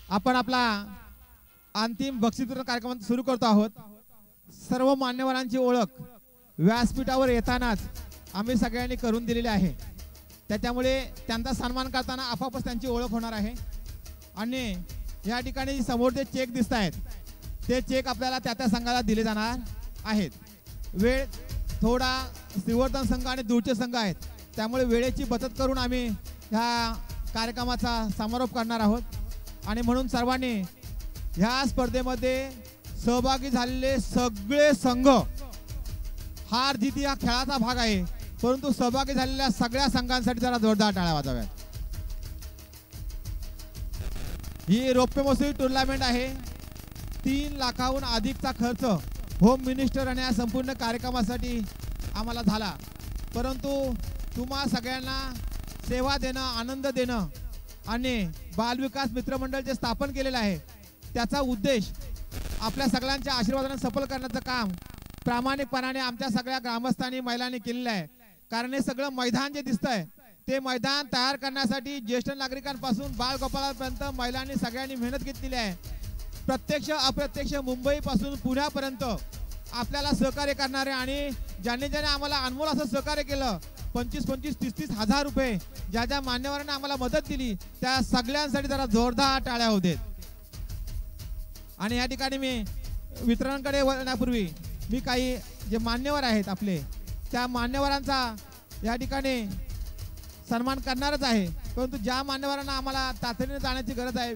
आपण आपला अंतिम बक्षीस वितरण कार्यक्रम सुरू करतो आहोत। सर्व मान्यवरांची ओळख व्यासपीठावर येतानाच आम्ही सगळ्यांनी करून दिलेली आहे, त्याच्यामुळे त्यांचा सन्मान करताना आपापच त्यांची ओळख होणार आहे। आणि या ठिकाणी समोर जे चेक दिसत आहेत ते चेक आपल्याला त्या संघाला दिले जाणार आहेत। वेळ थोडा श्रीवर्धन संघ आणि दूरचे संघ आहेत, त्यामुळे वेळेची बचत करून आम्ही ह्या कार्यक्रमाचा समारोप करणार आहोत। आणि म्हणून सर्वांनी ह्या स्पर्धेमध्ये सहभागी झालेले सगळे संघ, हार जीत या खेळाचा भाग आहे, परंतु सहभागी झालेल्या सगळ्या संघांसाठी जरा जोरदार टाळ्या वाजवाव्यात। ही रौप्यमहोत्सवी टुर्नामेंट आहे। 3 लाखाहून अधिकचा खर्च होम मिनिस्टर आणि या संपूर्ण कार्यक्रमासाठी आम्हाला झाला, परंतु तुम्हा सगळ्यांना सेवा देणं, आनंद देणं आणि बालविकास मित्रमंडळ जे स्थापन केलेलं आहे त्याचा उद्देश आपल्या सगळ्यांच्या आशीर्वादाने सफल करण्याचं काम प्रामाणिकपणाने आमच्या सगळ्या ग्रामस्थांनी महिलांनी केलेलं आहे। कारण हे सगळं मैदान जे दिसतंय ते मैदान तयार करण्यासाठी ज्येष्ठ नागरिकांपासून बालगोपाळांपर्यंत महिलांनी सगळ्यांनी मेहनत घेतलेली आहे। प्रत्यक्ष अप्रत्यक्ष मुंबईपासून पुण्यापर्यंत आपल्याला सहकार्य करणारे आणि ज्यांनी आम्हाला अनमोल असं सहकार्य केलं, 25-25, 30-30 हजार रुपये ज्या मान्यवरांनी आम्हाला मदत दिली त्या सगळ्यांसाठी जरा जोरदार टाळ्या होऊ देत। आणि या ठिकाणी मी वितरणाकडे वळण्यापूर्वी मी काही जे मान्यवर आहेत आपले त्या मान्यवरांचा या ठिकाणी सन्मान करणारच आहे, परंतु ज्या मान्यवरांना आम्हाला तातडीने जाण्याची गरज आहे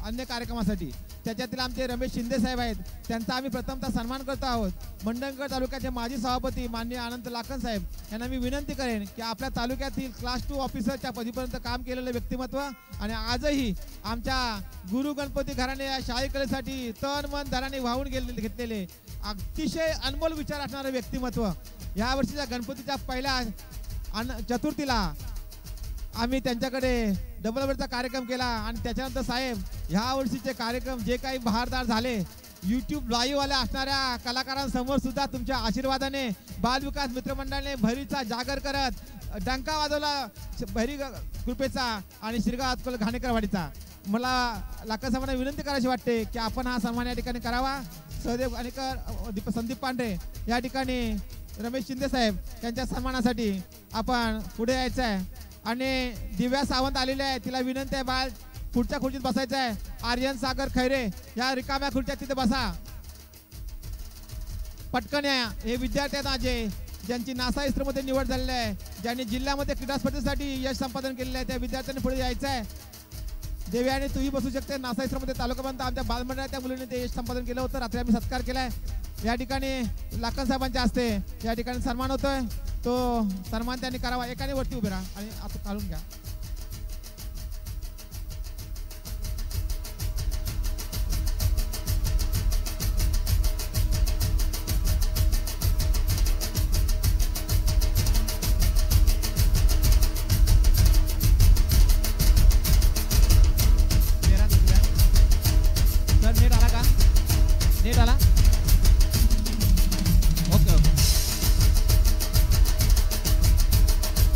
अन्य कार्यक्रमासाठी त्याच्यातील आमचे रमेश शिंदे साहेब आहेत, त्यांचा आम्ही प्रथमतः सन्मान करतो आहोत। मंडणगड तालुक्याचे माजी सभापती माननीय अनंत लाखन साहेब यांना मी विनंती करेन की आपल्या तालुक्यातील क्लास 2 ऑफिसरच्या पदीपर्यंत काम केलेलं व्यक्तिमत्व आणि आजही आमच्या गुरु गणपती घराणे या शाही कलेसाठी तन मन धनाने वाहून घेतलेले अतिशय अनमोल विचार असणारे व्यक्तिमत्व या वर्षीच्या गणपतीच्या पहिल्या चतुर्थीला आम्ही त्यांच्याकडे डबल बेडचा कार्यक्रम केला आणि त्याच्यानंतर साहेब ह्या वर्षीचे कार्यक्रम जे काही बहारदार झाले, YouTube लाईव्ह वाल्या असणाऱ्या कलाकारांसमोर सुद्धा तुमच्या आशीर्वादाने बालविकास मित्रमंडळाने भैरीचा जागर करत डंका वाजवला भैरी कृपेचा आणि शिरगाव घाणेकरवाडीचा। मला लाखन साहेबांना विनंती करायची वाटते की आपण हा सन्मान या ठिकाणी करावा। सहदेव घाणेकर, संदीप पांढरे या ठिकाणी रमेश शिंदे साहेब यांच्या सन्मानासाठी आपण पुढे यायचं आहे। आणि दिव्या सावंत आलेले आहे, तिला विनंती आहे बाळ पुढच्या खुर्चीत बसायचं आहे। आर्यन सागर खैरे या रिकाम्या खुर्च्या तिथे बसा, पटकन या। हे विद्यार्थी आहेत माझे ज्यांची नासा इस्रोमध्ये निवड झालेली आहे, ज्यांनी जिल्ह्यामध्ये क्रीडा स्पर्धेसाठी यश संपादन केलेलं आहे, त्या विद्यार्थ्यांनी पुढे यायचं आहे। देव्या आणि तूही बसू शकते। नासा इस्रोमध्ये तालुकापर्यंत आमच्या बालमंडळाच्या मुलीने ते यश संपादन केलं होतं, रात्री आम्ही सत्कार केलाय। या ठिकाणी लाखन साहेबांच्या हस्ते या ठिकाणी सन्मान होतोय, तो सन्मान त्यांनी करावा। एकाने वरती उभे राहा आणि आता काढून घ्या। सर नेट आला का? नेट आला? ओके ओके,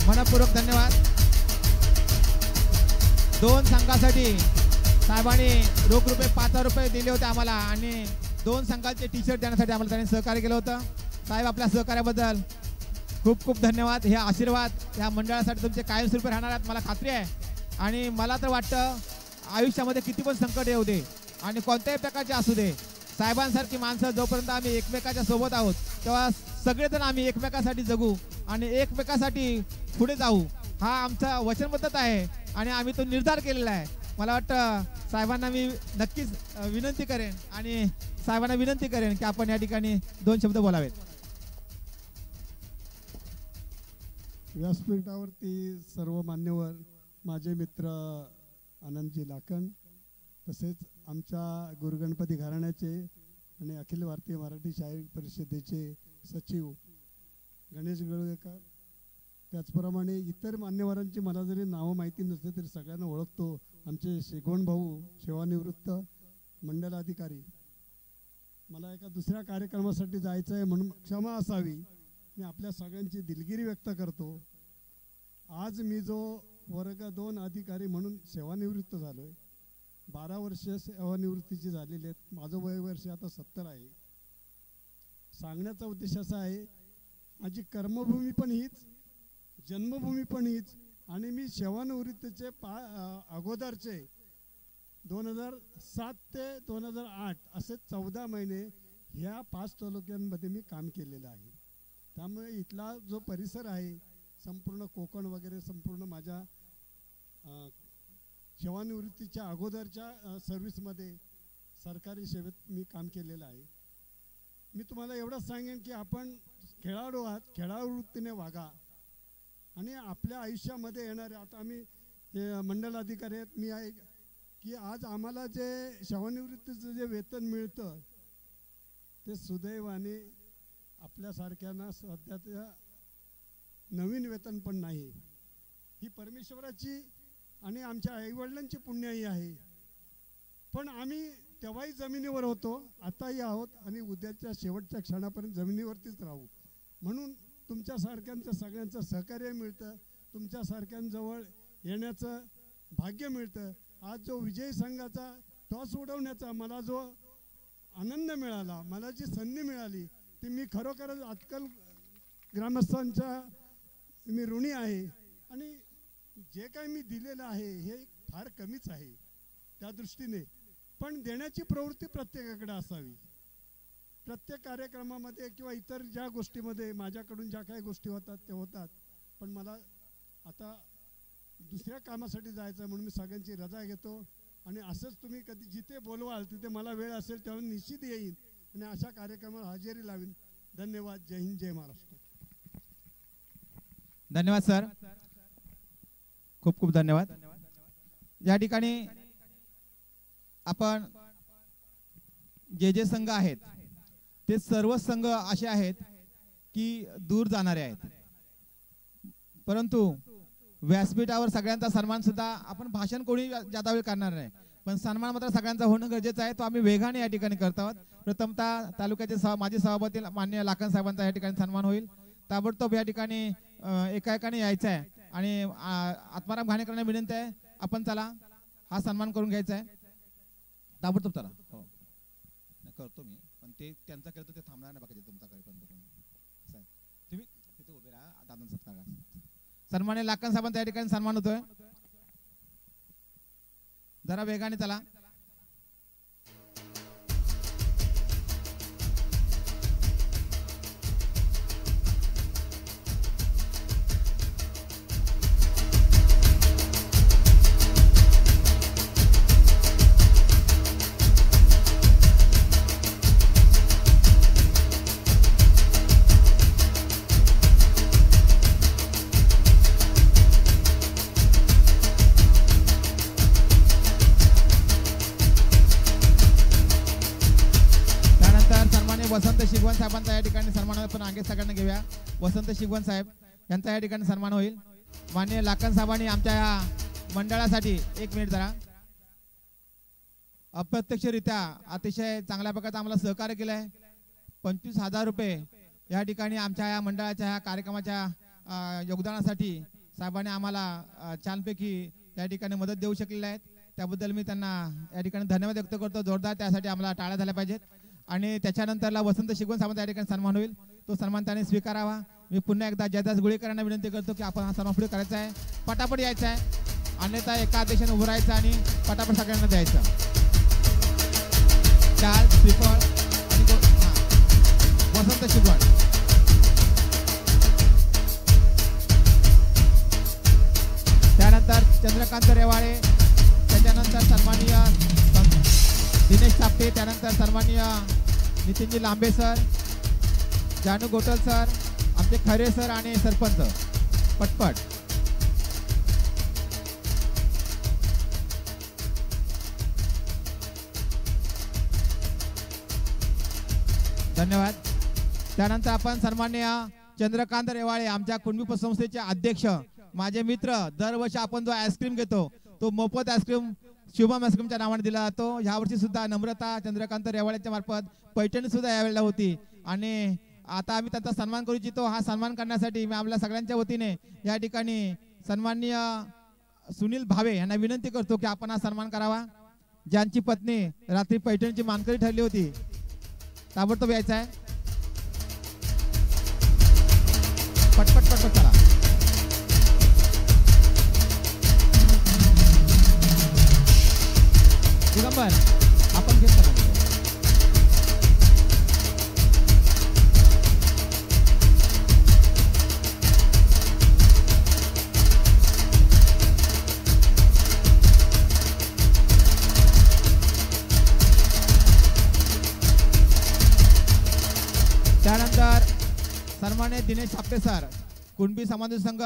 मनपूर्वक धन्यवाद। 2 संघासाठी साहेबांनी रोख रुपये 5,000 रुपये दिले होते आम्हाला आणि 2 संघाचे टी-शर्ट देण्यासाठी आम्हाला त्यांनी सहकार्य केलं होतं। साहेब आपल्या सहकार्याबद्दल खूप खूप धन्यवाद। हे आशीर्वाद या मंडळासाठी तुमचे कायमस्वरूपी राहणार आहेत मला खात्री आहे। आणि मला तर वाटतं आयुष्यामध्ये किती पण संकट येऊ दे आणि कोणत्याही प्रकारचे असू दे, साहेबांसारखी माणसं जोपर्यंत आम्ही एकमेकाच्या सोबत आहोत तेव्हा सगळेजण आम्ही एकमेकासाठी जगू आणि एकमेकासाठी पुढे जाऊ, हा आमचा वचनबद्धता आहे आणि आम्ही तो निर्धार केलेला आहे। मला वाटतं साहेबांना मी नक्कीच विनंती करेन आणि साहेबांना विनंती करेन की आपण या ठिकाणी 2 शब्द बोलावेत। व्यासपीठावरती सर्व मान्यवर, माझे मित्र आनंदजी लाखन, तसेच आमच्या गुरुगणपती घराण्याचे आणि अखिल भारतीय मराठी शाहीर परिषदेचे सचिव गणेश गळवेकर, त्याचप्रमाणे इतर मान्यवरांची मला जरी नावं माहिती नसते तरी सगळ्यांना ओळखतो। आमचे शेगोण भाऊ सेवानिवृत्त मंडलाधिकारी, मला एका दुसऱ्या कार्यक्रमासाठी जायचं आहे म्हणून क्षमा असावी, मी आपल्या सगळ्यांची दिलगिरी व्यक्त करतो। आज मी जो वर्ग 2 अधिकारी म्हणून सेवानिवृत्त झालोय 12 वर्ष सेवानिवृत्तीची झालेली आहेत. माझं वय वर्ष आता 70 आहे. सांगण्याचा उद्देश असा आहे, माझी कर्मभूमी पण हीच, जन्मभूमी पण हीच, आणि मी सेवानिवृत्तीचे अगोदरचे 2007 ते 2008 असे 14 महिने ह्या 5 तालुक्यांमध्ये मी काम केलेलं आहे. त्यामुळे इथला जो परिसर आहे, संपूर्ण कोकण वगैरे, संपूर्ण माझ्या सेवानिवृत्तीच्या अगोदरच्या सर्व्हिसमध्ये सरकारी सेवेत मी काम केलेलं आहे. मी तुम्हाला एवढंच सांगेन की आपण खेळाडू आहात, खेळाडू वृत्तीने वागा. आणि आपल्या आयुष्यामध्ये येणारे, आता आम्ही मंडल अधिकारी आहेत, मी आहे की आज आम्हाला जे सेवानिवृत्तीचं जे वेतन मिळतं ते सुदैवाने आपल्यासारख्यांना सध्याच्या नवीन वेतन पण नाही. ही परमेश्वराची आणि आमच्या आईवडिलांची पुण्याई आहे. पण आम्ही तेव्हाही जमिनीवर होतो, आताही आहोत आणि उद्याच्या शेवटच्या क्षणापर्यंत जमिनीवरतीच राहू. म्हणून तुमच्यासारख्यांचं सगळ्यांचं सहकार्य मिळतं, तुमच्यासारख्यांजवळ येण्याचं भाग्य मिळतं. आज जो विजयी संघाचा टॉस उडवण्याचा मला जो आनंद मिळाला, मला जी संधी मिळाली, ती मी खरोखरच आजकाल ग्रामस्थांच्या मी ऋणी आहे. आणि जे काही मी दिलेलं आहे हे फार कमीच आहे त्या दृष्टीने. पण देण्याची प्रवृत्ती प्रत्येकाकडे असावी. प्रत्येक कार्यक्रमामध्ये किंवा इतर ज्या गोष्टीमध्ये माझ्याकडून ज्या काही गोष्टी होतात ते होतात. पण मला आता दुसऱ्या कामासाठी जायचं, म्हणून मी सगळ्यांची रजा घेतो. आणि असंच तुम्ही कधी जिथे बोलवाल तिथे मला वेळ असेल तेव्हा निश्चित येईन आणि अशा कार्यक्रमाला हजेरी लावीन. धन्यवाद. जय हिंद, जय महाराष्ट्र. धन्यवाद सर, खूप खूप धन्यवाद. या ठिकाणी आपण जे संघ आहेत ते सर्व संघ असे आहेत की दूर जाणारे आहेत, परंतु व्यासपीठावर सगळ्यांचा सन्मान सुद्धा, आपण भाषण कोणी जादा वेळ करणार नाही, पण सन्मान मात्र सगळ्यांचा होणं गरजेचं आहे. तो आम्ही वेगाने या ठिकाणी करत आहोत. प्रथमतः तालुक्याचे माजी सभापती माननीय लाखन साहेबांचा या ठिकाणी सन्मान होईल. ताबडतोब या ठिकाणी एका एकाने यायचं आहे आणि आत्माराम घाणेकरांना विनंती आहे, आपण चला हा सन्मान करून घ्यायचा आहे. ताबडतोब चला. हो करतो मी, पण ते त्यांचा केलं तर ते थांबणार नाही बाकीचे तुमचा करेपर्यंत. तुम्ही तिथे उभे राहा. दादा सत्कार सन्मान्य लाखन साहेबांचा या ठिकाणी सन्मान होतोय. जरा वेगाने चला. वसंत शिगवण साहेबांचा या ठिकाणी सन्मान होईल. पण आगे सगळ्यांना घेऊया. वसंत शिगवण साहेब यांचा या ठिकाणी सन्मान होईल. माननीय लाखन साहेबांनी आमच्या या मंडळासाठी, एक मिनिट जरा, अप्रत्यक्षरित्या अतिशय चांगल्या प्रकारे आम्हाला सहकार्य केलं आहे. 25,000 रुपये या ठिकाणी आमच्या या मंडळाच्या ह्या कार्यक्रमाच्या योगदानासाठी साहेबांनी आम्हाला छानपैकी या ठिकाणी मदत देऊ शकलेली आहेत. त्याबद्दल मी त्यांना या ठिकाणी धन्यवाद व्यक्त करतो जोरदार. त्यासाठी आम्हाला टाळ्या झाल्या पाहिजेत. आणि त्याच्यानंतरला वसंत शिगवण साहेबांचा या ठिकाणी सन्मान होईल. तो सन्मान त्याने स्वीकारावा. मी पुन्हा एकदा जयदास गुळेकरांना विनंती करतो की आपण हा सन्मान पुढे करायचा आहे, पटापट यायचा आहे, अन्यथा एका दिशेने उभं राहायचं आणि पटापट सगळ्यांना द्यायचं. चार श्रीफळ आणि वसंत शिगवण. त्यानंतर चंद्रकांत रेवाळे, त्याच्यानंतर सन्माननीय दिनेश सापटे, त्यानंतर सन्माननीय नितीनजी लांबे सर, जानू गोटल सर, आमचे खरे सर आणि सरपंच. पटपट. धन्यवाद. त्यानंतर आपण सन्माननीय चंद्रकांत रेवाळे, आमच्या कुणबी पतसंस्थेचे अध्यक्ष, माझे मित्र, दरवर्षी आपण जो आईस्क्रीम घेतो तो मोफत आईस्क्रीम शुभम आईस्क्रीमच्या नावाने दिला जातो. ह्या वर्षी सुद्धा नम्रता चंद्रकांत रेवाळेच्या मार्फत पैठणी सुद्धा यावेळेला होती आणि आता आम्ही त्यांचा सन्मान करू इच्छितो. हा सन्मान करण्यासाठी मी आपल्या सगळ्यांच्या वतीने या ठिकाणी सन्माननीय सुनील भावे यांना विनंती करतो की आपण हा सन्मान करावा. ज्यांची पत्नी रात्री पैठणची मानकरी ठरली होती ताबडतोब यायचं आहे. पटपट पटपट चला. दिगंबर आपण घेत करा. त्यानंतर सन्मान्य दिनेश छापटे सर, कुणबी समाज संघ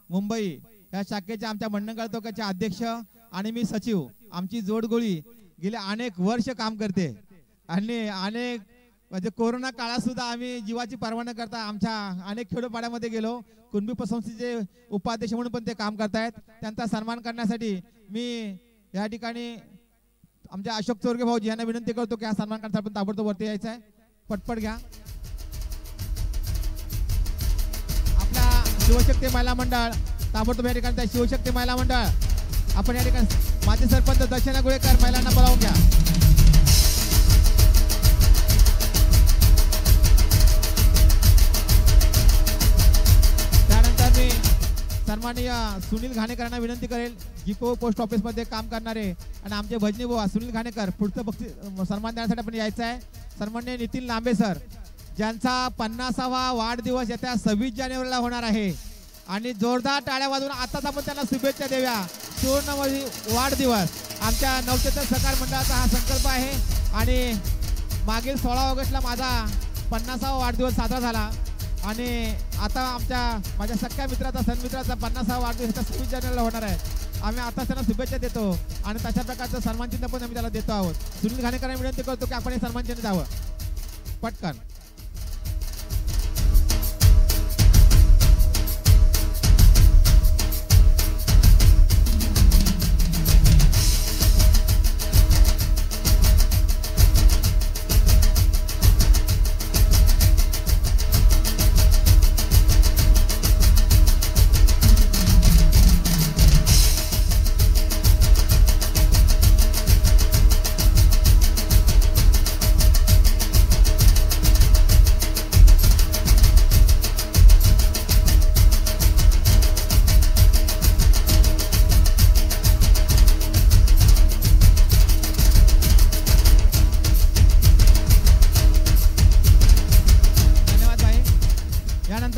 मुंबई या शाखेचे आमच्या मंडणगड तालुक्याचे अध्यक्ष आणि मी सचिव. आमची जोडगोळी गेले अनेक वर्ष काम करते आणि अनेक म्हणजे कोरोना काळात सुद्धा आम्ही जीवाची पर्वा न करता आमच्या अनेक खेडोपाड्यामध्ये गेलो. कुणबी पसंतीचे उपाध्यक्ष म्हणून पण ते काम करतायत. त्यांचा सन्मान करण्यासाठी मी या ठिकाणी आमच्या अशोक चोरगे भाऊजी यांना विनंती करतो की हा सन्मान करण्यासाठी आपण ताबडतोब वरती यायचं आहे. पटपट घ्या. आपला शिवशक्ती महिला मंडळ ताबडतोब या ठिकाणी शिवशक्ती महिला मंडळ आपण या ठिकाणी माजी सरपंच दर्शना गुळेकर महिलांना बोलावून घ्या. त्यानंतर मी सन्माननीय सुनील घाणेकरांना विनंती करेल, जीपो पोस्ट ऑफिस मध्ये काम करणारे आणि आमचे भजनी बुवा सुनील घाणेकर पुढचं बक्षीस सन्मान देण्यासाठी आपण यायचं आहे. सन्माननीय नितीन लांबे सर, ज्यांचा 50वा वाढदिवस येत्या 26 जानेवारीला होणार आहे आणि जोरदार टाळ्या वाजवून आताच आपण त्यांना शुभेच्छा देऊया. सुवर्ण वाढदिवस आमच्या नवचेतन सहकार मंडळाचा हा संकल्प आहे आणि मागील 16 ऑगस्टला माझा 50वा वाढदिवस साजरा झाला आणि आता माझ्या सख्या मित्राचा सन्मित्राचा 50वा वाढदिवस 26 जानेवारीला होणार आहे. आम्ही आता त्यांना शुभेच्छा देतो आणि तशा प्रकारचं सन्मान चिन्ह पण आम्ही त्याला देतो आहोत. सुनील घाणेकरांना विनंती करतो की आपण हे सन्मान चिन्ह द्यावं पटकन.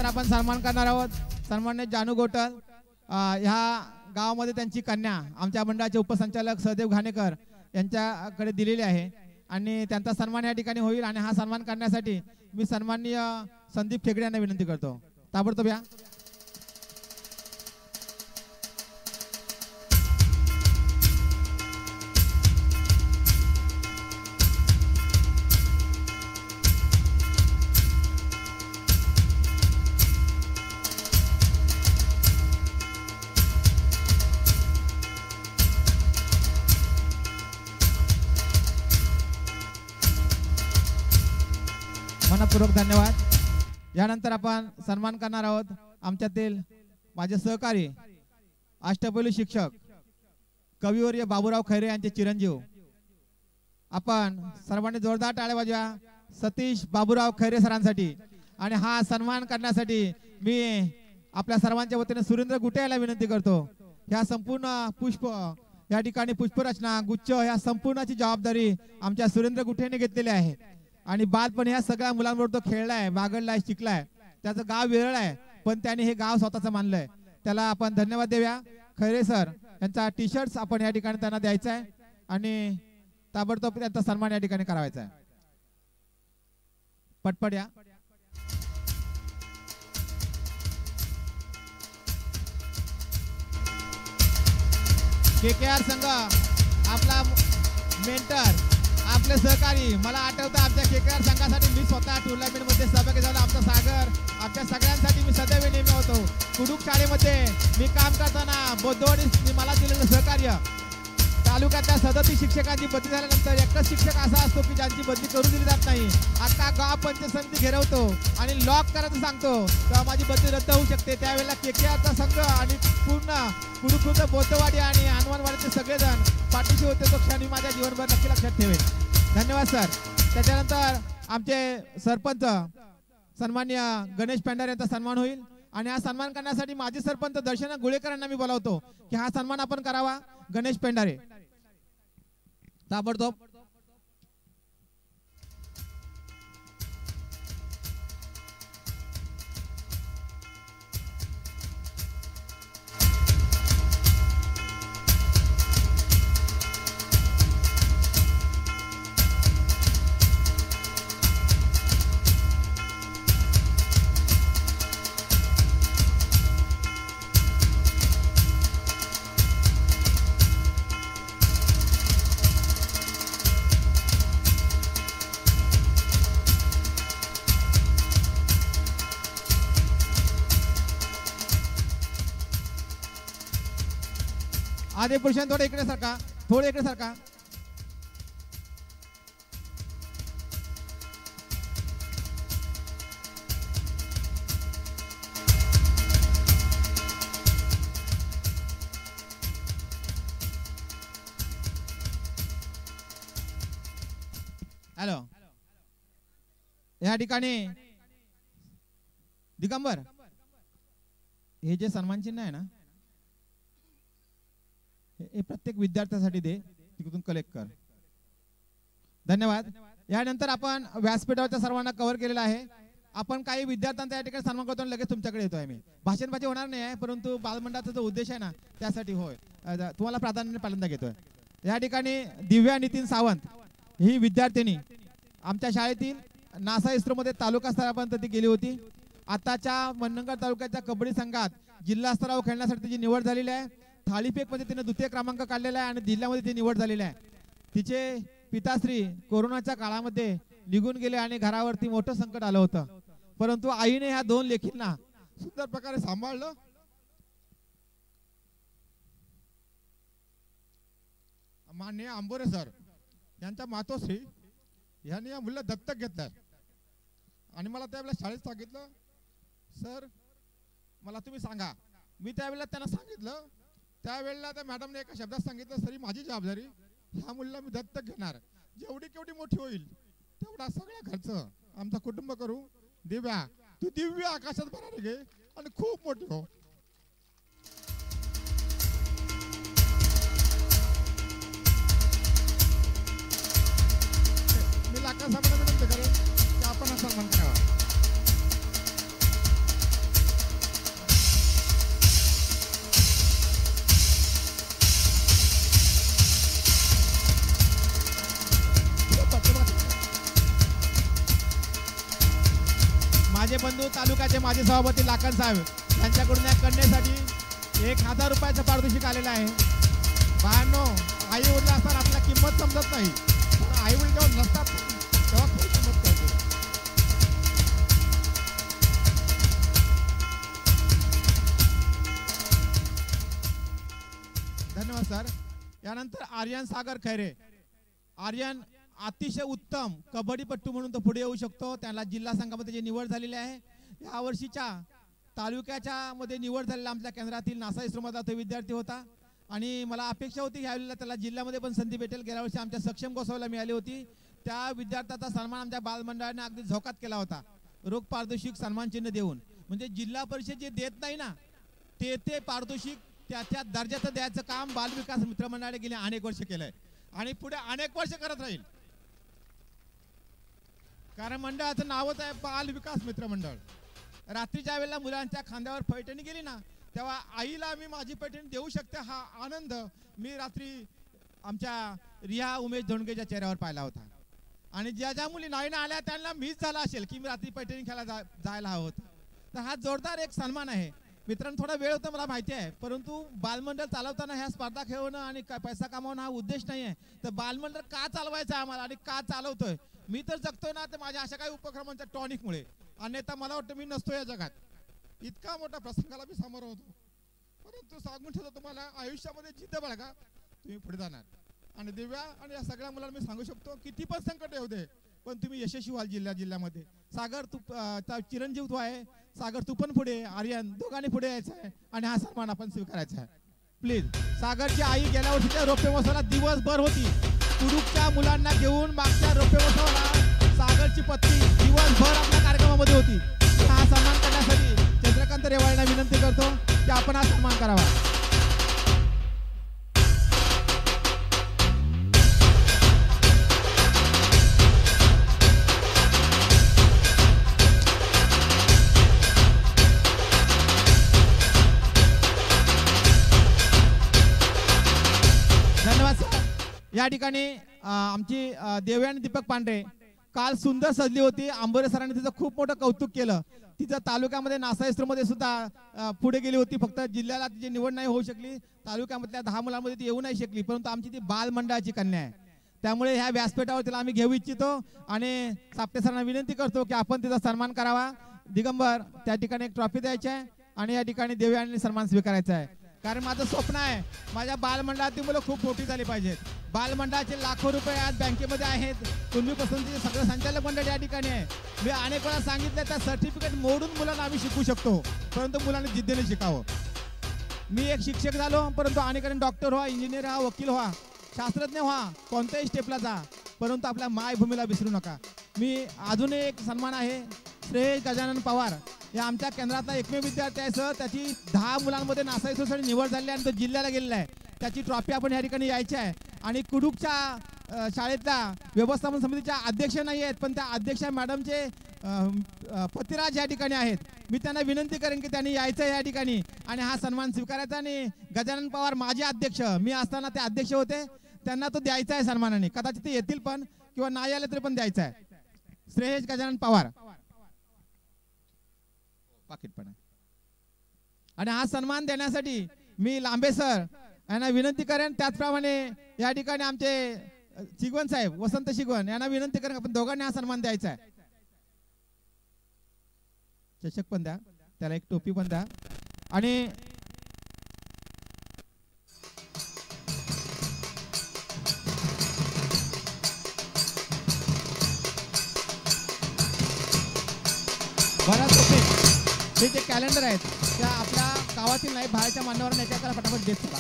आपण सन्मान करणार आहोत सन्माननीय जानू गोटल. ह्या गावामध्ये त्यांची कन्या आमच्या मंडळाचे उपसंचालक सहदेव घाणेकर यांच्याकडे दिलेली आहे आणि त्यांचा सन्मान या ठिकाणी होईल. आणि हा सन्मान करण्यासाठी मी सन्माननीय संदीप खेकडे यांना विनंती करतो ताबडतोब या. मनपूर्वक धन्यवाद. यानंतर आपण सन्मान करणार आहोत आमच्यातील माझे सहकारी अष्टपैलू शिक्षक कविवर्य बाबूराव खैरे यांचे चिरंजीव. आपण सर्वांनी जोरदार टाळ्या वाजवा सतीश बाबूराव खैरे सरांसाठी. आणि हा सन्मान करण्यासाठी मी आपल्या सर्वांच्या वतीने सुरेंद्र गुटे याला विनंती करतो. ह्या संपूर्ण पुष्प या ठिकाणी पुष्परचना गुच्छ ह्या संपूर्णची जबाबदारी आमच्या सुरेंद्र गुटे यांनी घेतलेली आहे. आणि बालपणी ह्या सगळ्या मुलांबरोबर तो खेळलाय, बागडलाय, शिकलाय. त्याचं गाव वेगळं आहे पण त्याने हे गाव स्वतःचं मानलंय. त्याला आपण धन्यवाद देऊया. खैरे सर यांचा टी शर्ट आपण या ठिकाणी त्यांना द्यायचा आहे आणि ताबडतोब त्यांचा सन्मान या ठिकाणी करावायचा आहे. पटपट या. KKR संघ आपला मेंटर आपले सहकारी. मला आठवतं आमच्या KKR संघासाठी मी स्वतः टुर्नामेंट मध्ये सहभागी झालो. आमचा सागर आमच्या सगळ्यांसाठी मी सदैव नेहमी होतो. कुडूक शाळेमध्ये मी काम करताना बोद्धवाडी मला दिलेलं सहकार्य तालुक्यातल्या 37 शिक्षकांची बदली झाल्यानंतर एकच शिक्षक असा असतो की ज्यांची बदली करून दिली जात नाही. आता गाव पंचायत समिती घेरवतो आणि लॉक करायचं सांगतो तेव्हा माझी बदली रद्द होऊ शकते. त्यावेळेला केकेआरचा संघ आणि पूर्ण कुडुखुर्द बोतवाडी आणि हनुमानवाडीचे सगळेजण पाठीशी होते. तो क्षण मी माझ्या जीवनभर नक्की लक्षात ठेवेन. धन्यवाद सर. त्याच्यानंतर आमचे सरपंच सन्मान्य गणेश पेंडार यांचा सन्मान होईल आणि हा सन्मान करण्यासाठी माजी सरपंच दर्शना गुळेकरांना मी बोलावतो की हा सन्मान आपण करावा. गणेश पेंडारे ताबडतोब. आधी पुरुषांना थोडे इकडे सरका, थोडे इकडे सरका. हॅलो, या ठिकाणी दिगंबर हे जे सन्मान चिन्ह आहे ना हे प्रत्येक विद्यार्थ्यासाठी दे, तिकडून कलेक्ट कर. धन्यवाद. यानंतर आपण व्यासपीठावरच्या सर्वांना कव्हर केलेला आहे. आपण काही विद्यार्थ्यांचा या ठिकाणी सन्मान करतो आणि लगेच तुमच्याकडे येतोय. मी भाषणबाजी होणार नाही आहे, परंतु बालमंडळाचा जो उद्देश आहे ना त्यासाठी होय तुम्हाला प्राधान्याने पहिल्यांदा घेतोय. या ठिकाणी दिव्या नितीन सावंत ही विद्यार्थिनी आमच्या शाळेतील नासा इस्रोमध्ये तालुका स्तरापर्यंत ती गेली होती. आताच्या मंडणगड तालुक्याच्या कबड्डी संघात जिल्हा स्तरावर खेळण्यासाठी तिची निवड झालेली आहे. थाळीफेक मध्ये तिने द्वितीय क्रमांक काढलेला आहे आणि जिल्ह्यामध्ये ती निवड झालेली आहे. तिचे पिताश्री कोरोनाच्या काळामध्ये निघून गेले आणि घरावरती मोठं संकट आलं होतं, परंतु आईने ह्या दोन लेखींना सुंदर प्रकारे सांभाळलं. माननीय आंबोरे सर यांच्या मातोश्री यांनी या मुलं दत्तक घेतलं आणि मला त्यावेळेला शाळेत सांगितलं, सर मला तुम्ही सांगा. मी त्यावेळेला त्यांना सांगितलं, त्यावेळेला त्या मॅडमने एका शब्दात सांगितलं, सरी माझी जबाबदारी ह्या मुलीला मी दत्तक घेणार, जेवढी केवढी मोठी होईल तेवढा सगळा खर्च आमचा कुटुंब करू. दिव्या तू दिव्य आकाशात भरारी घे आणि खूप मोठी हो. मी लाका साहेबांना विनंती करेन की आपण सन्मान करावा. माझे बंधू तालुक्याचे माजी सभापती लाखन साहेब यांच्याकडून या कन्येसाठी 1000 रुपयाचं पारितोषिक आलेलं आहे. बाळांनो, आई वडील असताना आपल्याला किंमत समजत नाही, पण आई वडील जेव्हा नसतात तेव्हा खूप किंमत कळते. धन्यवाद सर. यानंतर आर्यन सागर खैरे. आर्यन अतिशय उत्तम कबड्डीपट्टू म्हणून तो पुढे येऊ शकतो. त्याला जिल्हा संघामध्ये जी निवड झालेली आहे, या वर्षीच्या तालुक्याच्या मध्ये निवड झालेला आमच्या केंद्रातील नासा इस्रोमधला तो विद्यार्थी होता आणि मला अपेक्षा होती ह्यावेळेला त्याला जिल्ह्यामध्ये पण संधी भेटेल. गेल्या वर्षी आमच्या सक्षम गोसावीला मिळाली होती. त्या विद्यार्थ्याचा सन्मान आमच्या बालमंडळाने अगदी झोकात केला होता, रोख पारितोषिक सन्मान चिन्ह देऊन. म्हणजे जिल्हा परिषद जे देत नाही ना ते पारितोषिक त्या दर्जाचं द्यायचं काम बालविकास मित्रमंडळाने गेले अनेक वर्ष केलंय आणि पुढे अनेक वर्ष करत राहील. कारण मंडळाचं नावच आहे बाल विकास मित्र मंडळ. रात्रीच्या वेळेला मुलांच्या खांद्यावर पैठणी गेली ना तेव्हा आईला मी माझी पैठणी देऊ शकते हा आनंद मी रात्री आमच्या रिया उमेश धोंडगेच्या चेहऱ्यावर पाहिला होता. आणि ज्या ज्या मुली नाही ना आल्या त्यांना मीच झाला असेल की मी रात्री पैठणी खेळायला जायला हवं होतं. तर हा जोरदार एक सन्मान आहे. मित्रांनो, थोडा वेळ होता मला माहिती आहे, परंतु बालमंडळ चालवताना ह्या स्पर्धा खेळवणं आणि पैसा कमावणं हा उद्देश नाही आहे. तर बालमंडळ का चालवायचं आम्हाला आणि का चालवतोय मी तर जगतोय ना, तर माझ्या अशा काही उपक्रमांच्या टॉनिकमुळे. अन्यथा मला वाटतं मी नसतो या जगात. इतका मोठा प्रसंगाला मी सामोरं होतो, परंतु सांगून ठेवतो तुम्हाला, आयुष्यामध्ये जिद्द बाळगा, तुम्ही पुढे जाणार. आणि दिव्या आणि या सगळ्या मुलांना मी सांगू शकतो किती पण संकट येऊ दे पण तुम्ही यशस्वी व्हाल जिल्ह्यामध्ये. सागर तू चिरंजीव तू आहे, सागर तू पण पुढे, आर्यन दोघांनी पुढे यायचं आहे आणि हा सन्मान आपण स्वीकारायचा आहे. प्लीज. सागरची आई गेल्या वर्षीच्या रौप्य महोत्सवाला दिवसभर होती. कुडूकच्या मुलांना घेऊन मागच्या रौप्य महोत्सवाला सागरची पत्नी दिवसभर आपल्या कार्यक्रमामध्ये होती. हा सन्मान करण्यासाठी चंद्रकांत रेवाळेंना विनंती करतो की आपण हा सन्मान करावा. या ठिकाणी आमची देवयानी दीपक पांढरे काल सुंदर सजली होती. आंबोरे सरांनी तिचं खूप मोठं कौतुक केलं. तिचं तालुक्यामध्ये नासाईस्त्रोमध्ये सुद्धा पुढे गेली होती. फक्त जिल्ह्याला तिची निवड नाही होऊ शकली, तालुक्यामधल्या 10 मुलांमध्ये ती येऊ नाही शकली, परंतु आमची ती बाल मंडळाची कन्या आहे. त्यामुळे ह्या व्यासपीठावर तिला आम्ही घेऊ इच्छितो आणि सापटे सरांना विनंती करतो की आपण तिचा सन्मान करावा. दिगंबर त्या ठिकाणी एक ट्रॉफी द्यायची आहे आणि या ठिकाणी देवयानी सन्मान स्वीकारायचा आहे. कारण माझं स्वप्न आहे माझ्या बालमंडळातील मुलं खूप मोठी झाली पाहिजेत. बालमंडळाचे लाखो रुपये आज बँकेमध्ये आहेत. कुणबी पसंतीचे सगळं संचालक मंडळ या ठिकाणी आहे. मी अनेक वेळा सांगितलं त्या सर्टिफिकेट मोडून मुलांना आम्ही शिकू शकतो, परंतु मुलांनी जिद्दीने शिकावं. मी एक शिक्षक झालो, परंतु अनेकांनी डॉक्टर व्हा, इंजिनियर व्हा, वकील व्हा, शास्त्रज्ञ व्हा, कोणत्याही स्टेपला जा, परंतु आपल्या मायभूमीला विसरू नका. मी अजूनही एक सन्मान आहे. श्रेयस गजानन पवार या आमच्या केंद्रातला एकमेव विद्यार्थी आहे सर. त्याची 10 मुलांमध्ये नासाईसाठी निवड झाली आणि तो जिल्ह्याला गेलेला आहे. त्याची ट्रॉफी आपण या ठिकाणी यायची आहे. आणि कुडूकच्या शाळेतल्या व्यवस्थापन समितीच्या अध्यक्ष नाही आहेत, पण त्या अध्यक्ष मॅडमचे पतिराज या ठिकाणी आहेत. मी त्यांना विनंती करेन की त्यांनी यायचं या ठिकाणी आणि हा सन्मान स्वीकारायचा. आणि गजानन पवार माझे अध्यक्ष, मी असताना ते अध्यक्ष होते, त्यांना तो द्यायचा आहे सन्मानाने. कदाचित ते येतील पण किंवा नाही आले तरी पण द्यायचा आहे. श्रेयस गजानन पवार पाकिट पण आहे. आणि हा सन्मान देण्यासाठी मी लांबे सर यांना विनंती करेन. त्याचप्रमाणे या ठिकाणी आमचे शिगवण साहेब, वसंत शिगवण यांना विनंती करेन आपण दोघांनी हा सन्मान द्यायचा आहे. चषक पण द्या, त्याला एक टोपी पण द्या. आणि बराच हे जे कॅलेंडर आहेत त्या आपल्या गावातील नाही बाहेरच्या मान्यवरांना एका फटाफट देत चला,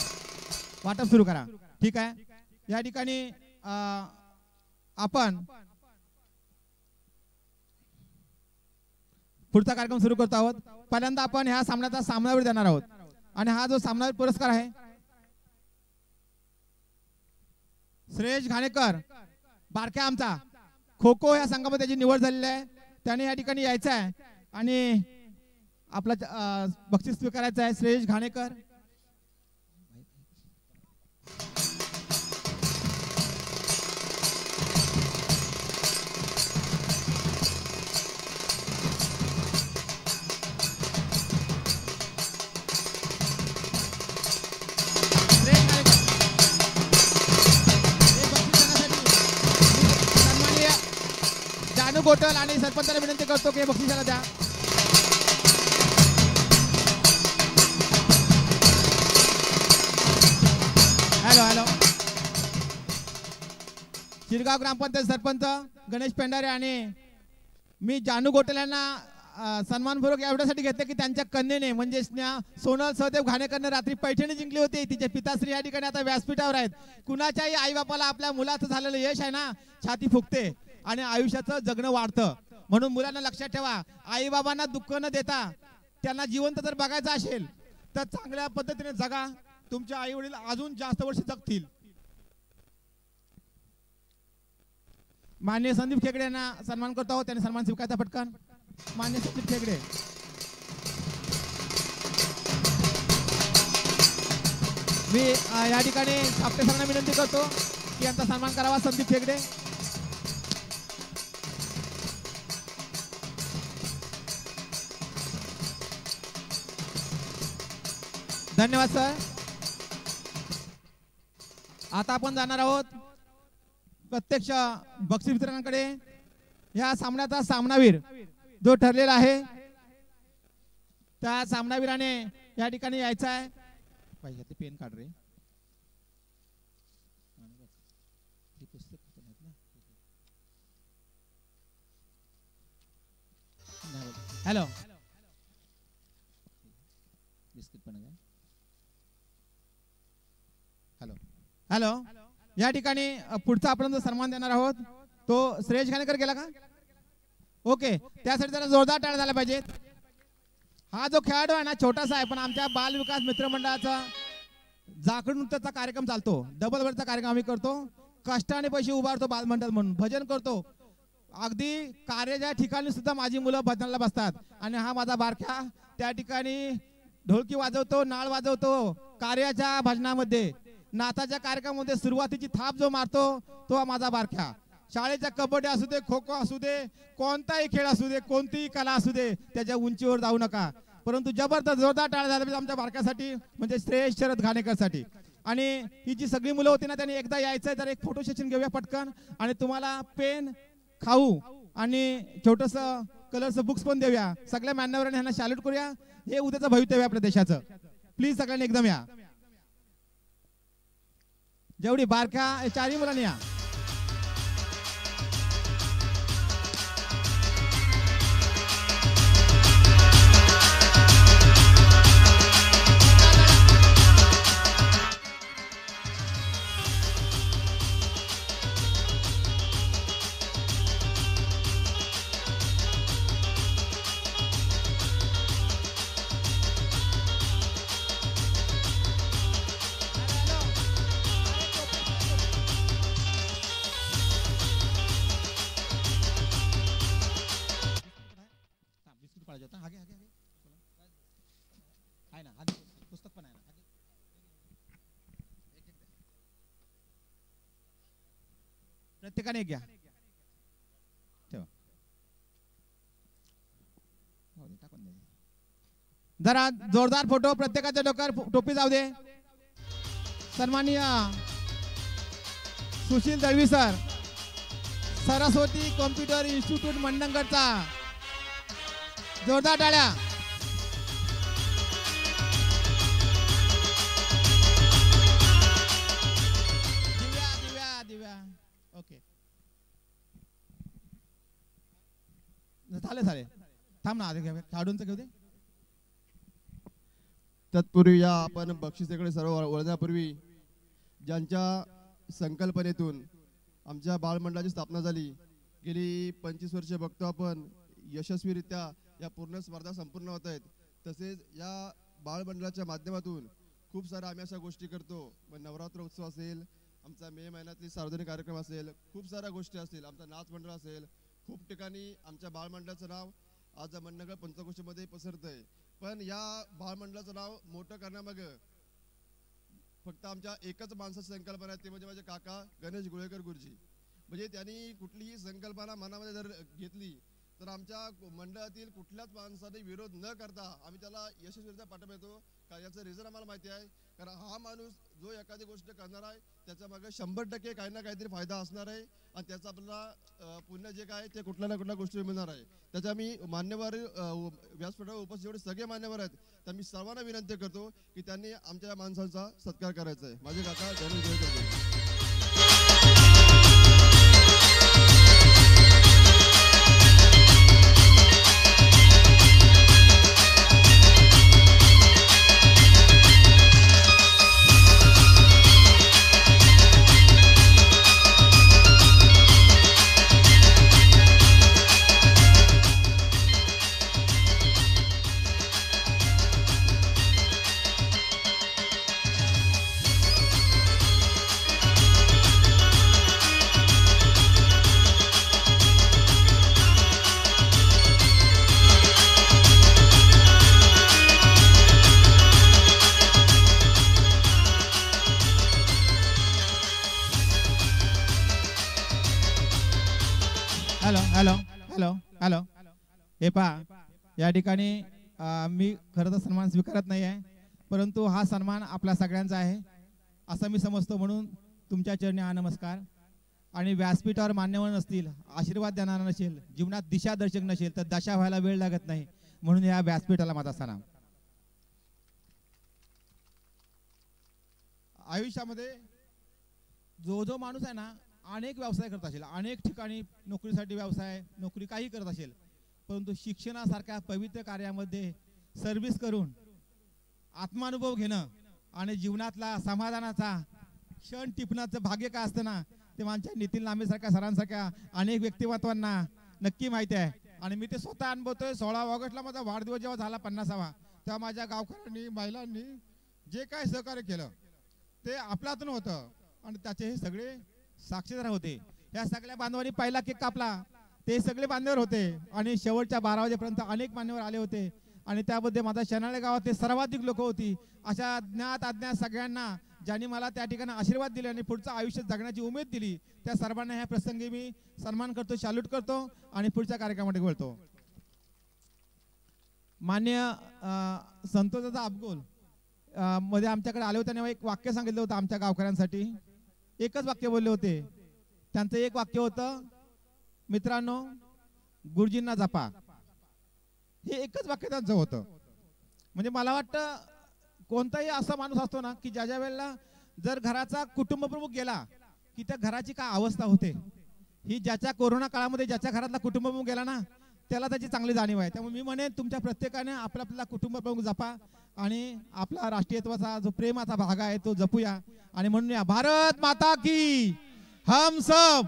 वाटप सुरू करा. ठीक आहे. या ठिकाणी आपण पुढचा कार्यक्रम सुरू करतो आहोत. पहिल्यांदा आपण ह्या सामन्याचा सामनावीर देणार आहोत आणि हा जो सामनावीर पुरस्कार आहे श्रेयस घाणेकर बारक्या आमचा खो खो या संघामध्ये त्याची निवड झालेली आहे. त्याने या ठिकाणी यायचं आहे आणि आपला बक्षीस स्वीकारायचं आहे. श्रेयस घाणेकर जानू गोटल आणि सरपंचाला विनंती करतो की बक्षिसाला द्या. Hello hello. शिरगाव ग्रामपंचायत सरपंच गणेश पेंढारे आणि मी जानू गोटल यांना सन्मानपूर्वक एवढ्यासाठी घेतले की त्यांच्या कन्येने म्हणजे सोनल सहदेव घाणेकरने रात्री पैठणी जिंकली होती. तिचे पिताश्री या ठिकाणी आता व्यासपीठावर आहेत. कुणाच्याही आई बापाला आपल्या मुलाचं झालेलं यश आहे ना, छाती फुगते आणि आयुष्याचं जगणं वाढतं. म्हणून मुलांना लक्षात ठेवा, आई बाबांना दुःख न देता त्यांना जिवंत जर बघायचं असेल तर चांगल्या पद्धतीने जगा. तुमचे आई वडील अजून जास्त वर्ष जगतील. माननीय संदीप खेगडे यांना सन्मान करतो आहोत. त्यांनी सन्मान स्वीकारता पटकन. माननीय संदीप खेगडे. मी या ठिकाणी सापटे सरांना विनंती करतो की यांचा सन्मान करावा. संदीप खेगडे. धन्यवाद सर. आता आपण जाणार आहोत प्रत्यक्ष बक्षीस वितरणाकडे. या सामन्याचा सामनावीर जो ठरलेला आहे त्या सामनावीराने या ठिकाणी यायचा आहे. पेन काढ रे. हॅलो हॅलो हॅलो या ठिकाणी पुढचा आपण जो सन्मान देणार आहोत तो श्रेयश घाणेकर गेला का? ओके, त्यासाठी त्याला जोरदार टाळ्या झाल्या पाहिजेत. हा जो खेळाडू आहे ना छोटासा आहे, पण आमच्या बाल विकास मित्र मंडळाचा जाखड नृत्याचा कार्यक्रम चालतो. डबल वेळचा कार्यक्रम आम्ही करतो. कष्टाने पैसे उभारतो बालमंडळ म्हणून, भजन करतो. अगदी कार्याच्या ठिकाणी सुद्धा माझी मुलं भजनाला बसतात. आणि हा माझा बारक्या त्या ठिकाणी ढोलकी वाजवतो, नाळ वाजवतो. कार्याच्या भजनामध्ये नाथाच्या कार्यक्रमामध्ये सुरुवातीची थाप जो मारतो तो माझा बारक्या. शाळेच्या कबड्डी असू दे, खो खो असू दे, कोणताही खेळ असू दे, कोणतीही कला असू दे, त्याच्या उंचीवर जाऊ नका. परंतु जबरदस्त जोरदार टाळ्या झाल्या पाहिजे आमच्या बारक्यासाठी, म्हणजे श्रेयश शरद घाणेकरसाठी. आणि ही जी सगळी मुलं होती ना त्यांनी एकदा यायचंय, तर एक फोटो सेशन घेऊया पटकन. आणि तुम्हाला पेन, खाऊ आणि छोटस कलरचं बुक्स पण देऊया. सगळ्या मान्यवरांनी ह्यांना सॅल्यूट करूया. हे उद्याचं भवितव्य आपल्या देशाचं. प्लीज सगळ्यांनी एकदम या. जेवढी बारक्या चारही मुलांनी या. पुस्तक पण आहे ना. प्रत्येकाने एक घ्या. ठेवा. जरा जोरदार फोटो, प्रत्येकाच्या डोक्यावर टोपी जाऊ दे. सन्माननीय Sushil Dalvi sir, Saraswati computer institute मंडणगडचा. जोरदार टाळ्या. ओके, झाले थांब ना. खेळाडूंचं घेऊ दे. तत्पूर्वी या आपण बक्षिसेकडे सर्व वळण्यापूर्वी ज्यांच्या संकल्पनेतून आमच्या बालमंडळाची स्थापना झाली, गेली 25 वर्षे बघतो आपण यशस्वीरित्या या पूर्ण स्पर्धा संपूर्ण होत आहेत. तसेच या बालमंडळाच्या माध्यमातून खूप साऱ्या आम्ही अशा गोष्टी करतो. मग नवरात्र उत्सव असेल, आमचा मे महिन्यातली सार्वजनिक कार्यक्रम असेल, खूप साऱ्या गोष्टी असतील, आमचा नाच मंडळ असेल. खूप ठिकाणी आमच्या बालमंडळाचं नाव आज मंडणगड पंचक्रोशीमध्ये पसरतंय. पण या बालमंडळाचं नाव मोठं करण्यामागे फक्त आमच्या एकच माणसाची संकल्पना आहे, ते म्हणजे माझे काका गणेश गुळेकर गुरुजी. म्हणजे त्यांनी कुठलीही संकल्पना मनामध्ये जर घेतली तर आमच्या मंडळातील कुठल्याच माणसाने विरोध न करता आम्ही त्याला यशस्वीरित्या पाठिंबा देतो. कारण याचं रिझन आम्हाला माहिती आहे. कारण हा माणूस जो एखादी गोष्ट करणार आहे त्याच्या मागे 100% काही ना काहीतरी फायदा असणार आहे. आणि त्याचा आपल्याला पुण्य जे काय ते कुठल्या ना कुठल्या गोष्टी मिळणार आहे. त्याच्या मी मान्यवर व्यासपीठावर उपस्थित जेवढे सगळे मान्यवर आहेत तर मी सर्वांना विनंती करतो की त्यांनी आमच्या माणसांचा सत्कार करायचा आहे. माझे काका गणेश गुळेकर. हॅलो हॅलो हॅलो हे पहा, या ठिकाणी मी खरं तर सन्मान स्वीकारत नाही आहे, परंतु हा सन्मान आपल्या सगळ्यांचा आहे असं मी समजतो. म्हणून तुमच्या चरणी हा नमस्कार. आणि व्यासपीठावर मान्यवर नसतील, आशीर्वाद देणारा नसेल, जीवनात दिशादर्शक नसेल तर दशा व्हायला वेळ लागत नाही. म्हणून या व्यासपीठाला माझा सलाम. आयुष्यामध्ये जो माणूस आहे ना, अनेक व्यवसाय करत असेल, अनेक ठिकाणी नोकरीसाठी व्यवसाय, नोकरी काही करत असेल, परंतु शिक्षणासारख्या पवित्र कार्यामध्ये सर्व्हिस करून आत्मानुभव घेणं आणि जीवनातला समाधानाचा क्षण टिपण्याचं भाग्य काय असतं ना, ते माझ्या नितीन लांबेसारख्या सरांसारख्या अनेक व्यक्तिमत्वांना नक्की माहिती आहे. आणि मी ते स्वतः अनुभवतोय. 16 ऑगस्टला माझा वाढदिवस जेव्हा झाला 50वा, तेव्हा माझ्या गावकऱ्यांनी महिलांनी जे काय सहकार्य केलं ते आपल्यातून होतं आणि त्याचे हे सगळे साक्षीदार होते. या सगळ्या बांधवांनी पहिला केक कापला ते सगळे मान्यवर होते आणि शेवटच्या 12 वाजेपर्यंत अनेक मान्यवर आले होते आणि त्यामध्ये माझा शनाळे गावात सर्वाधिक लोक होती. अशा ज्ञात अज्ञात सगळ्यांना ज्यांनी मला त्या ठिकाणी आशीर्वाद दिले आणि पुढचं आयुष्य जगण्याची उमेद दिली, त्या सर्वांना ह्या प्रसंगी मी सन्मान करतो, सॅल्यूट करतो आणि पुढच्या कार्यक्रमामध्ये बोलतो. मान्य संतोषदादा अबगोल मध्ये आमच्याकडे आले होते आणि एक वाक्य सांगितलं होतं आमच्या गावकऱ्यांसाठी. एकच वाक्य बोलले होते. त्यांचं एक वाक्य होतं, मित्रांनो गुरुजींना जपा. हे एकच वाक्य त्यांचं होतं. म्हणजे मला वाटतं कोणताही असा माणूस असतो ना की ज्या वेळेला जर घराचा कुटुंब प्रमुख गेला की त्या घराची काय अवस्था होते, ही ज्याच्या कोरोना काळामध्ये ज्याच्या घरातला कुटुंब प्रमुख गेला ना त्याला त्याची चांगली जाणीव आहे. त्यामुळे मी म्हणेन तुमच्या प्रत्येकाने आपला कुटुंब प्रमुख जपा आणि आपला राष्ट्रीयत्वाचा जो प्रेमाचा भाग आहे तो जपूया आणि म्हणूया भारत माता की हम सब.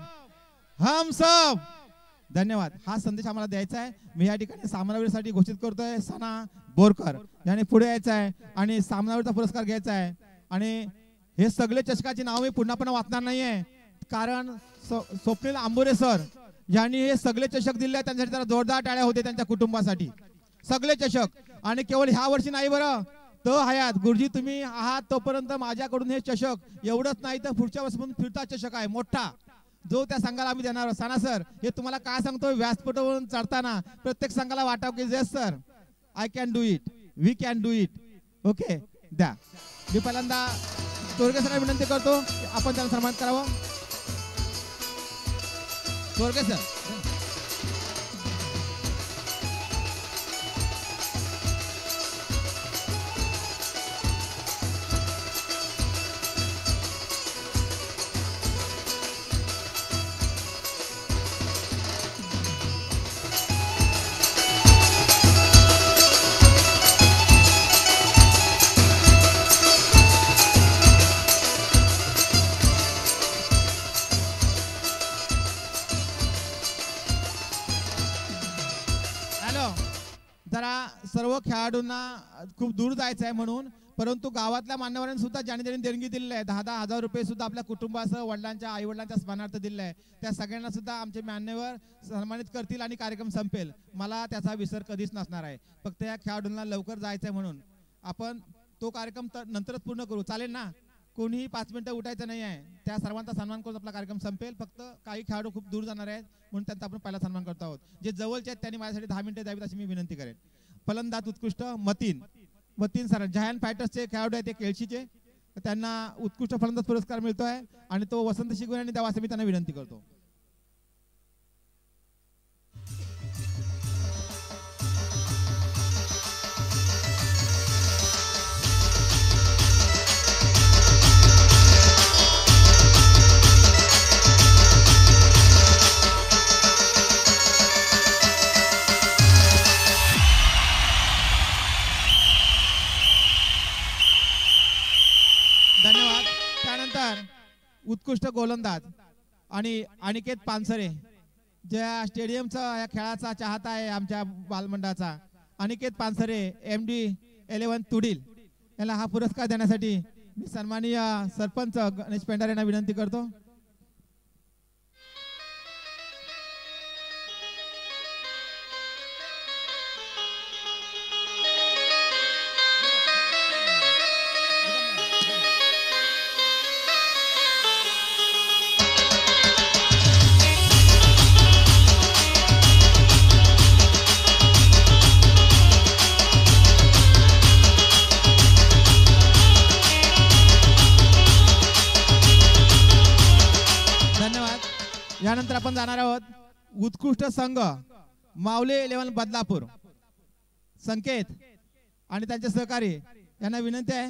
धन्यवाद. हा संदेश आम्हाला द्यायचा आहे. मी या ठिकाणी सामनावीरसाठी घोषित करतोय सना बोरकर यांनी पुढे यायचं आहे आणि सामनावीरचा पुरस्कार घ्यायचा आहे. आणि हे सगळे चषकाची नाव मी पुन्हा वाचणार नाहीये कारण स्वप्नील आंबोरे सर यांनी हे सगळे चषक दिले आहेत. त्यांच्यासाठी जरा जोरदार टाळ्या होते त्यांच्या कुटुंबासाठी. सगळे चषक आणि केवळ ह्या वर्षी नाही बरं, तो हयात गुरुजी तुम्ही आहात तोपर्यंत माझ्याकडून हे चषक एवढंच नाही तर पुढच्या वर्षीपासून फिरता चषक आहे मोठा, जो त्या संघाला आम्ही देणार आहोत. साना सर हे तुम्हाला काय सांगतो, व्यासपीठावरून चढताना प्रत्येक संघाला वाटाव की yes sir I can do it, we can do it. Okay द्या. मी पहिल्यांदा तोरगे सरांना विनंती करतो की आपण त्यांना सन्मान करावं. तोरगे सर. सर्व खेळाडूंना खूप दूर जायचं आहे म्हणून, परंतु गावातल्या मान्यवरांनी सुद्धा ज्यांनी देणगी दिलेली आहे 10,000 10,000 रुपये सुद्धा आपल्या कुटुंबासह वडिलांच्या आई वडिलांच्या स्मरणार्थ दिले आहे. त्या सगळ्यांना सुद्धा आमचे मान्यवर सन्मानित करतील आणि कार्यक्रम संपेल. मला त्याचा विसर कधीच नसणार आहे. फक्त या खेळाडूंना लवकर जायचं आहे म्हणून आपण तो कार्यक्रम नंतरच पूर्ण करू. चालेल ना? कोणीही 5 मिनिटं उठायचं नाही आहे. त्या सर्वांचा सन्मान करून आपला कार्यक्रम संपेल. फक्त काही खेळाडू खूप दूर जाणार आहेत म्हणून त्यांचा आपण पहिला सन्मान करतो आहोत. जे जवळचे आहेत त्यांनी माझ्यासाठी 10 मिनिटं द्यावीत अशी मी विनंती करेन. फलंदाज उत्कृष्ट मतीन सर जायंट फायटर्सचे खेळाडू आहेत ते केळशीचे, त्यांना उत्कृष्ट फलंदाज पुरस्कार मिळतोय आणि तो वसंत शिगुर यांनी द्यावा असं मी त्यांना विनंती करतो. धन्यवाद. त्यानंतर उत्कृष्ट गोलंदाज आणि अनिकेत पानसरे, ज्या स्टेडियमचा या खेळाचा चाहता आहे आमच्या बालमंडळाचा, अनिकेत पानसरे MD 11 तुडील याला हा पुरस्कार देण्यासाठी मी सन्माननीय सरपंच गणेश पेंडार यांना विनंती करतो. यानंतर आपण जाणार आहोत उत्कृष्ट संघ मावले 11 बदलापूर, संकेत आणि त्यांचे सहकारी यांना विनंती आहे.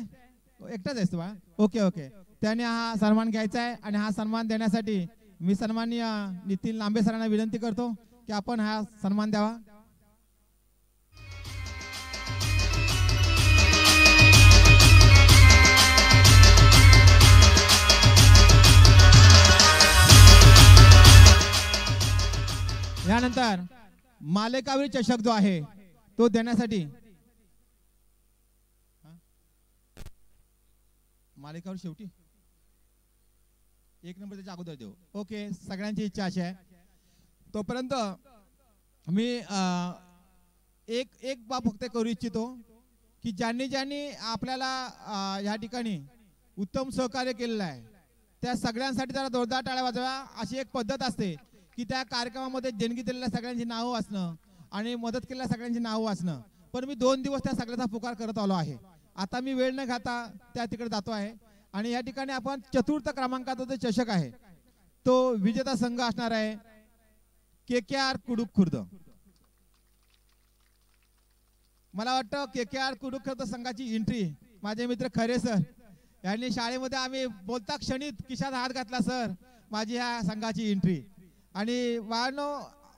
एकटाच आहेस तू? ओके. त्याने हा सन्मान घ्यायचा आहे आणि हा सन्मान देण्यासाठी मी सन्माननीय नितीन लांबे सरांना विनंती करतो की आपण हा सन्मान द्यावा. त्यानंतर मालेकावरील चषक जो आहे तो देण्यासाठी मालेकावर शेवटी 1 नंबर त्याच्या अगोदर देऊ. ओके, सगळ्यांची इच्छा अशी आहे. तोपर्यंत मी एक बाब फक्त करू इच्छितो की ज्यांनी आपल्याला या ठिकाणी उत्तम सहकार्य केलेलं आहे त्या सगळ्यांसाठी जरा जोरदार टाळ्या वाजवा. अशी एक पद्धत असते की त्या कार्यक्रमामध्ये देणगी दिलेल्या सगळ्यांची नावं वाचणं आणि मदत केलेल्या सगळ्यांची नावं वाचणं. पण मी 2 दिवस त्या सगळ्याचा पुकार करत आलो आहे. आता मी वेळ न घाता त्या तिकडे जातो आहे आणि या ठिकाणी आपण चतुर्थ क्रमांकाचा जो चषक आहे तो विजेता संघ असणार आहे KKR कुडूक खुर्द. मला वाटतं KKR कुडूक खुर्द संघाची एंट्री माझे मित्र खरे सर यांनी शाळेमध्ये आम्ही बोलता क्षणीत खिशात हात घातला सर माझी ह्या संघाची एंट्री. आणि वाढनो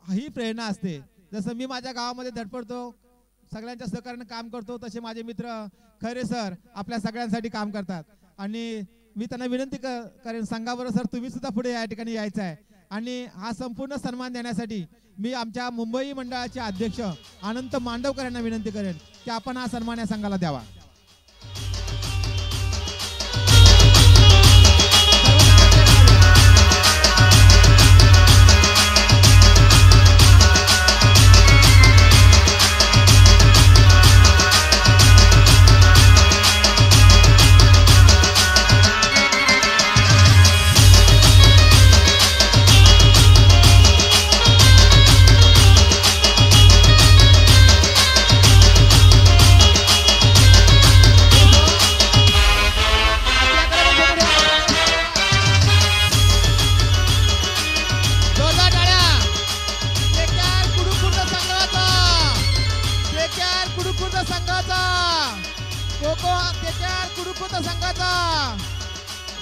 ही प्रेरणा असते. जसं मी माझ्या गावामध्ये धडपडतो सगळ्यांच्या सहकार्याने काम करतो तसे माझे मित्र खरे सर आपल्या सगळ्यांसाठी काम करतात. आणि मी त्यांना विनंती करेन संघाबरोबर सर तुम्ही सुद्धा पुढे या ठिकाणी यायचं आहे. आणि हा संपूर्ण सन्मान देण्यासाठी मी आमच्या मुंबई मंडळाचे अध्यक्ष अनंत मांडवकर यांना विनंती करेन की आपण हा सन्मान या संघाला द्यावा.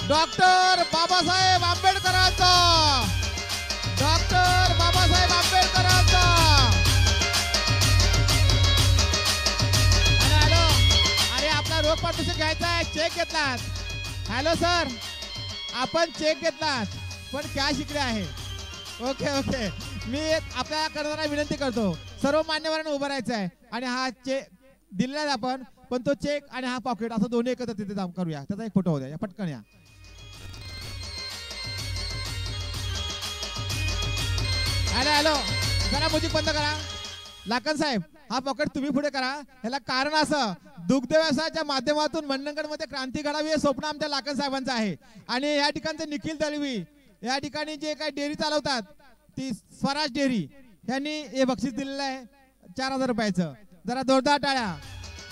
डॉक्टर बाबासाहेब आंबेडकरांचा डॉक्टर बाबासाहेब आंबेडकरांचा. हॅलो अरे आपला रोख पारितोषिक घ्यायचा आहे चेक घेतलात. हॅलो सर आपण चेक घेतलात पण कॅश इकडे आहे. ओके ओके मी आपल्या कर्मचाऱ्यांना विनंती करतो सर्व मान्यवरांना उभं राहायचं आहे आणि हा चेक दिलेला आहे आपण पण तो चेक आणि हा पॉकेट असं दोन्ही एकत्र तिथे जाऊन करूया. त्याचा एक फोटो होऊ द्या पटकन या. हॅलो हॅलो जरा म्युझिक बंद करा. लाखन साहेब हा पॉकेट तुम्ही पुढे करा. ह्याला कारण असं दुग्ध व्यवसायाच्या माध्यमातून मंडणगड मध्ये क्रांती घडावी हे स्वप्न आमच्या लाखन साहेबांचं आहे. आणि या ठिकाणचे निखिल दळवी या ठिकाणी जे काही डेअरी चालवतात ती स्वराज डेअरी यांनी हे बक्षीस दिलेलं आहे 4000 रुपयाचं. जरा जोरदार टाळ्या.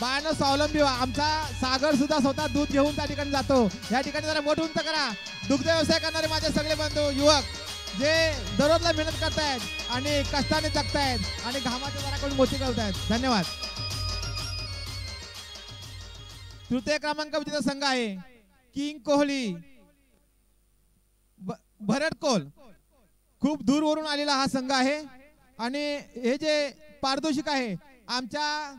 बाळांनो स्वावलंबी व्हा. आमचा सागर सुद्धा स्वतः दूध घेऊन त्या ठिकाणी जातो. या ठिकाणी जरा मोठ उंच करा. दुग्ध व्यवसाय करणारे माझे सगळे बंधू युवक जे दररोजला मेहनत करतायत आणि कष्टाने जगतायत आणि घामाच्या दराकडून मोठी करतायत. धन्यवाद. तृतीय क्रमांक विजेता संघ आहे किंग कोहली भरटकोल. खूप दूरवरून आलेला हा संघ आहे आणि हे जे पारितोषिक आहे आमच्या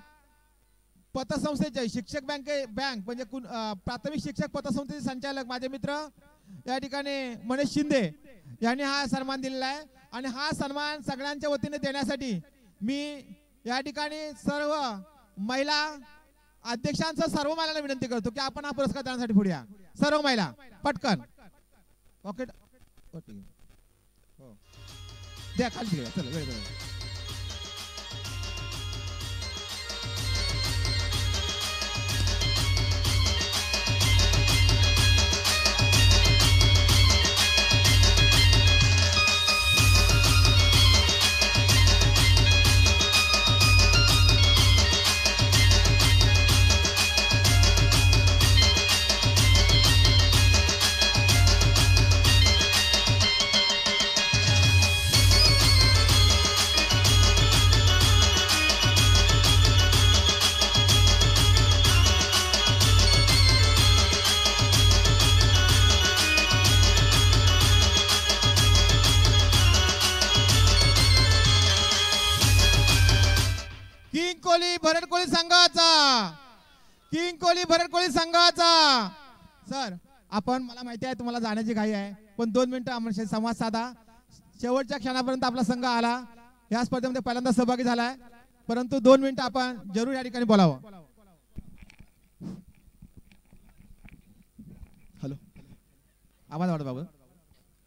पतसंस्थेचे शिक्षक बँक म्हणजे प्राथमिक शिक्षक पतसंस्थेचे संचालक माझे मित्र या ठिकाणी मनीष शिंदे यांनी हा सन्मान दिलेला आहे. आणि हा सन्मान सगळ्यांच्या वतीने देण्यासाठी मी या ठिकाणी सर्व महिला अध्यक्षांसह सर्व महिलांना विनंती करतो की आपण हा पुरस्कार देण्यासाठी पुढे या. सर्व महिला पटकन पॉकेट द्या खाली घ्या. चला वेळ भरटकोळी संघाचा सर आपण मला माहिती आहे तुम्हाला जाण्याची घाई आहे पण 2 मिनिटं आमच्याशी संवाद साधा. शेवटच्या क्षणापर्यंत आपला संघ आला या स्पर्धेमध्ये पहिल्यांदा सहभागी झालाय, परंतु 2 मिनिटं आपण जरूर या ठिकाणी बोलावं. हॅलो, आवाज वाढव बाबा.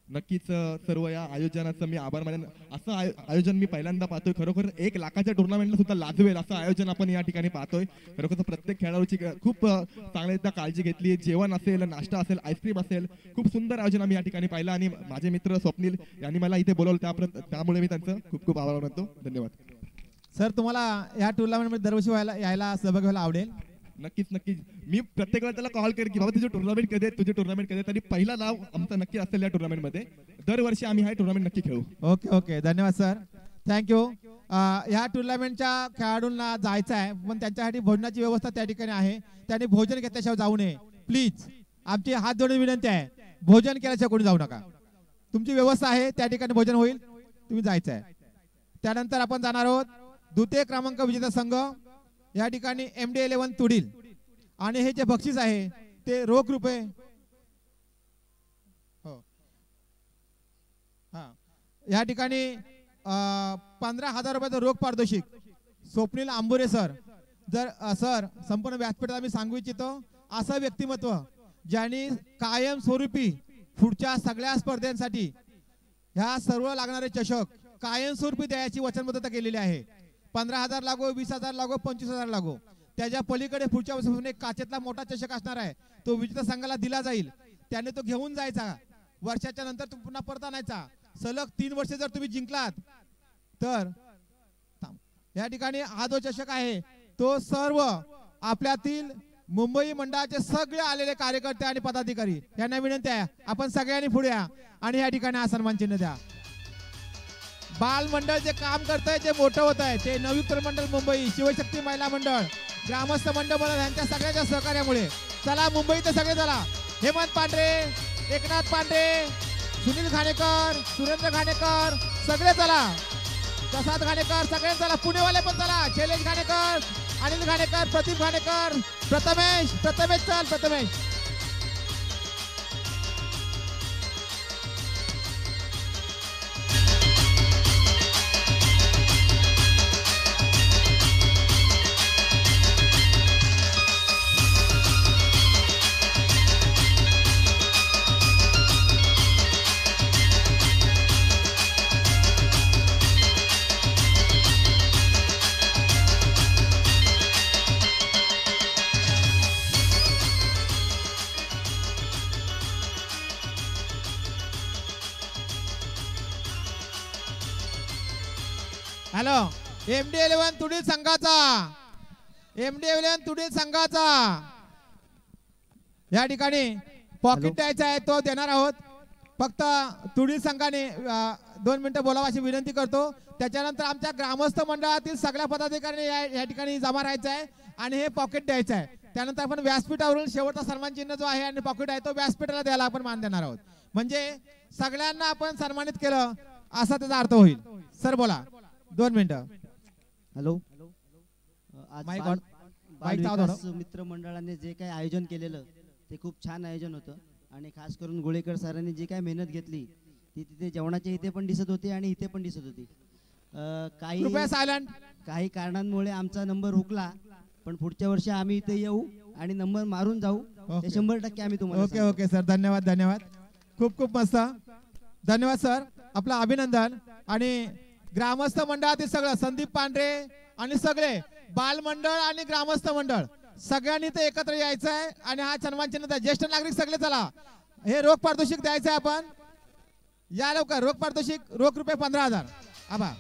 नक्कीच सर्व या आयोजनाचं मी आभार मानेन. असं आयोजन मी पहिल्यांदा पाहतोय. खरोखर 1 लाखाच्या टुर्नामेंटला सुद्धा लाजवेल असं आयोजन आपण या ठिकाणी पाहतोय. खरोखर प्रत्येक खेळाडूची खूप चांगल्या काळजी घेतली. जेवण असेल, नाश्ता असेल, आईस्क्रीम असेल, खूप सुंदर आयोजन आम्ही या ठिकाणी पाहिलं आणि माझे मित्र स्वप्नील यांनी मला इथे बोलवलं, त्यामुळे मी त्यांचं खूप खूप आभार मानतो. धन्यवाद. सर, तुम्हाला या टुर्नामेंटमध्ये दरवर्षी यायला सहभागी व्हायला आवडेल? नक्कीच नक्कीच. मी प्रत्येक वेळेला त्याला कॉल करेन की बाबा तुझे टुर्नामेंट कधी आहे, तुझे टुर्नामेंट कधी आहे. तरी पहिला नाव आमचं नक्की असेल या टुर्नामेंटमध्ये. दरवर्षी आम्ही हा टुर्नामेंट नक्की खेळू. ओके ओके, धन्यवाद सर, थँक्यू. या टुर्नामेंटच्या खेळाडूंना जायचं आहे, पण त्यांच्यासाठी भोजनाची व्यवस्था त्या ठिकाणी आहे. त्यांनी भोजन घेतल्याशिवाय जाऊ नये प्लीज. आमची हात जोडून विनंती आहे, भोजन केल्याशिवाय कोणी जाऊ नका. तुमची व्यवस्था आहे त्या ठिकाणी भोजन होईल, तुम्ही जायचं आहे. त्यानंतर आपण जाणार आहोत द्वितीय क्रमांक विजेता संघ या ठिकाणी MD11 तुडील. आणि हे जे बक्षीस आहे ते रोख रुपये, हो हा, या ठिकाणी 15,000 रुपयाचं रोख पारितोषिक स्वप्नील आंबुरे सर. जर सर, संपूर्ण व्यासपीठात आम्ही सांगू इच्छितो, असं व्यक्तिमत्व ज्यांनी कायमस्वरूपी पुढच्या सगळ्या स्पर्धेसाठी ह्या सर्व लागणारे चषक कायमस्वरूपी द्यायची वचनबद्धता केलेली आहे. 15,000 लागो, 20,000 लागो, 25,000 लागो, त्याच्या पलीकडे पुढच्या वर्षापासून एक काचेतला मोठा चषक असणार आहे. तो विजेता संघाला दिला जाईल. त्याने तो घेऊन जायचा. वर्षाच्या नंतर तो पुन्हा परत आणायचा. सलग 3 वर्षे जर तुम्ही जिंकलात तर या ठिकाणी हा जो चषक आहे तो सर्व आपल्यातील मुंबई मंडळाचे सगळे आलेले कार्यकर्ते आणि पदाधिकारी यांना विनंती आहे, आपण सगळ्यांनी पुढे या आणि या ठिकाणी हा सन्मान चिन्ह द्या. बाल मंडळ जे काम करत आहे, जे मोठं होत आहे, ते नवयुक्त मंडळ मुंबई, शिवशक्ती महिला मंडळ, ग्रामस्थ मंडळ यांच्या सगळ्यांच्या सहकार्यामुळे. चला मुंबईत सगळे चला. हेमंत पांढरे, एकनाथ पांढरे, सुनील घाणेकर, सुरेंद्र घाणेकर, सगळे चला. प्रसाद घाणेकर, सगळे चला. पुणेवाले पण चला. शैलेश घाणेकर, अनिल घाणेकर, प्रदीप घाणेकर, प्रथमेश चल प्रथमेश. हॅलो, MD11 तुडील संघाचा या ठिकाणी पॉकेट द्यायचा आहे, तो देणार आहोत. फक्त तुडील संघाने 2 मिनिटं बोलावं अशी विनंती करतो. त्याच्यानंतर आमच्या ग्रामस्थ मंडळातील सगळ्या पदाधिकाऱ्यांनी या ठिकाणी जमा राहायचं आहे आणि हे पॉकेट द्यायचं आहे. त्यानंतर आपण व्यासपीठावरून शेवटचा सन्मान चिन्ह जो आहे आणि पॉकेट आहे तो व्यासपीठाला द्यायला आपण मान देणार आहोत. म्हणजे सगळ्यांना आपण सन्मानित केलं असा त्याचा अर्थ होईल. सर बोला, 2 मिनिटं. हॅलो, आज बालविकास मित्र मंडळाने जे काही आयोजन केलेलं ते खूप छान आयोजन होतं आणि खास करून गोळेकर सरांनी जी काही मेहनत घेतली ती तिथे जेवणाच्या इथे पण दिसत होती आणि इथे पण दिसत होती. काही कारणांमुळे आमचा नंबर हुकला, पण पुढच्या वर्षी आम्ही इथे येऊ आणि नंबर मारून जाऊ. ते 100% आम्ही तुम्हाला. ओके ओके सर, धन्यवाद धन्यवाद, खूप खूप मस्त, धन्यवाद सर, आपलं अभिनंदन. आणि ग्रामस्थ मंडळातील सगळं संदीप पांढरे आणि सगळे बाल मंडळ आणि ग्रामस्थ मंडळ सगळ्यांनी ते एकत्र यायचं आहे आणि हा सन्मान चिन्ह. ज्येष्ठ नागरिक सगळे चला. हे रोख पारितोषिक द्यायचं आहे आपण. या लवकर. रोख पारितोषिक, रोख रुपये 15,000. आभार.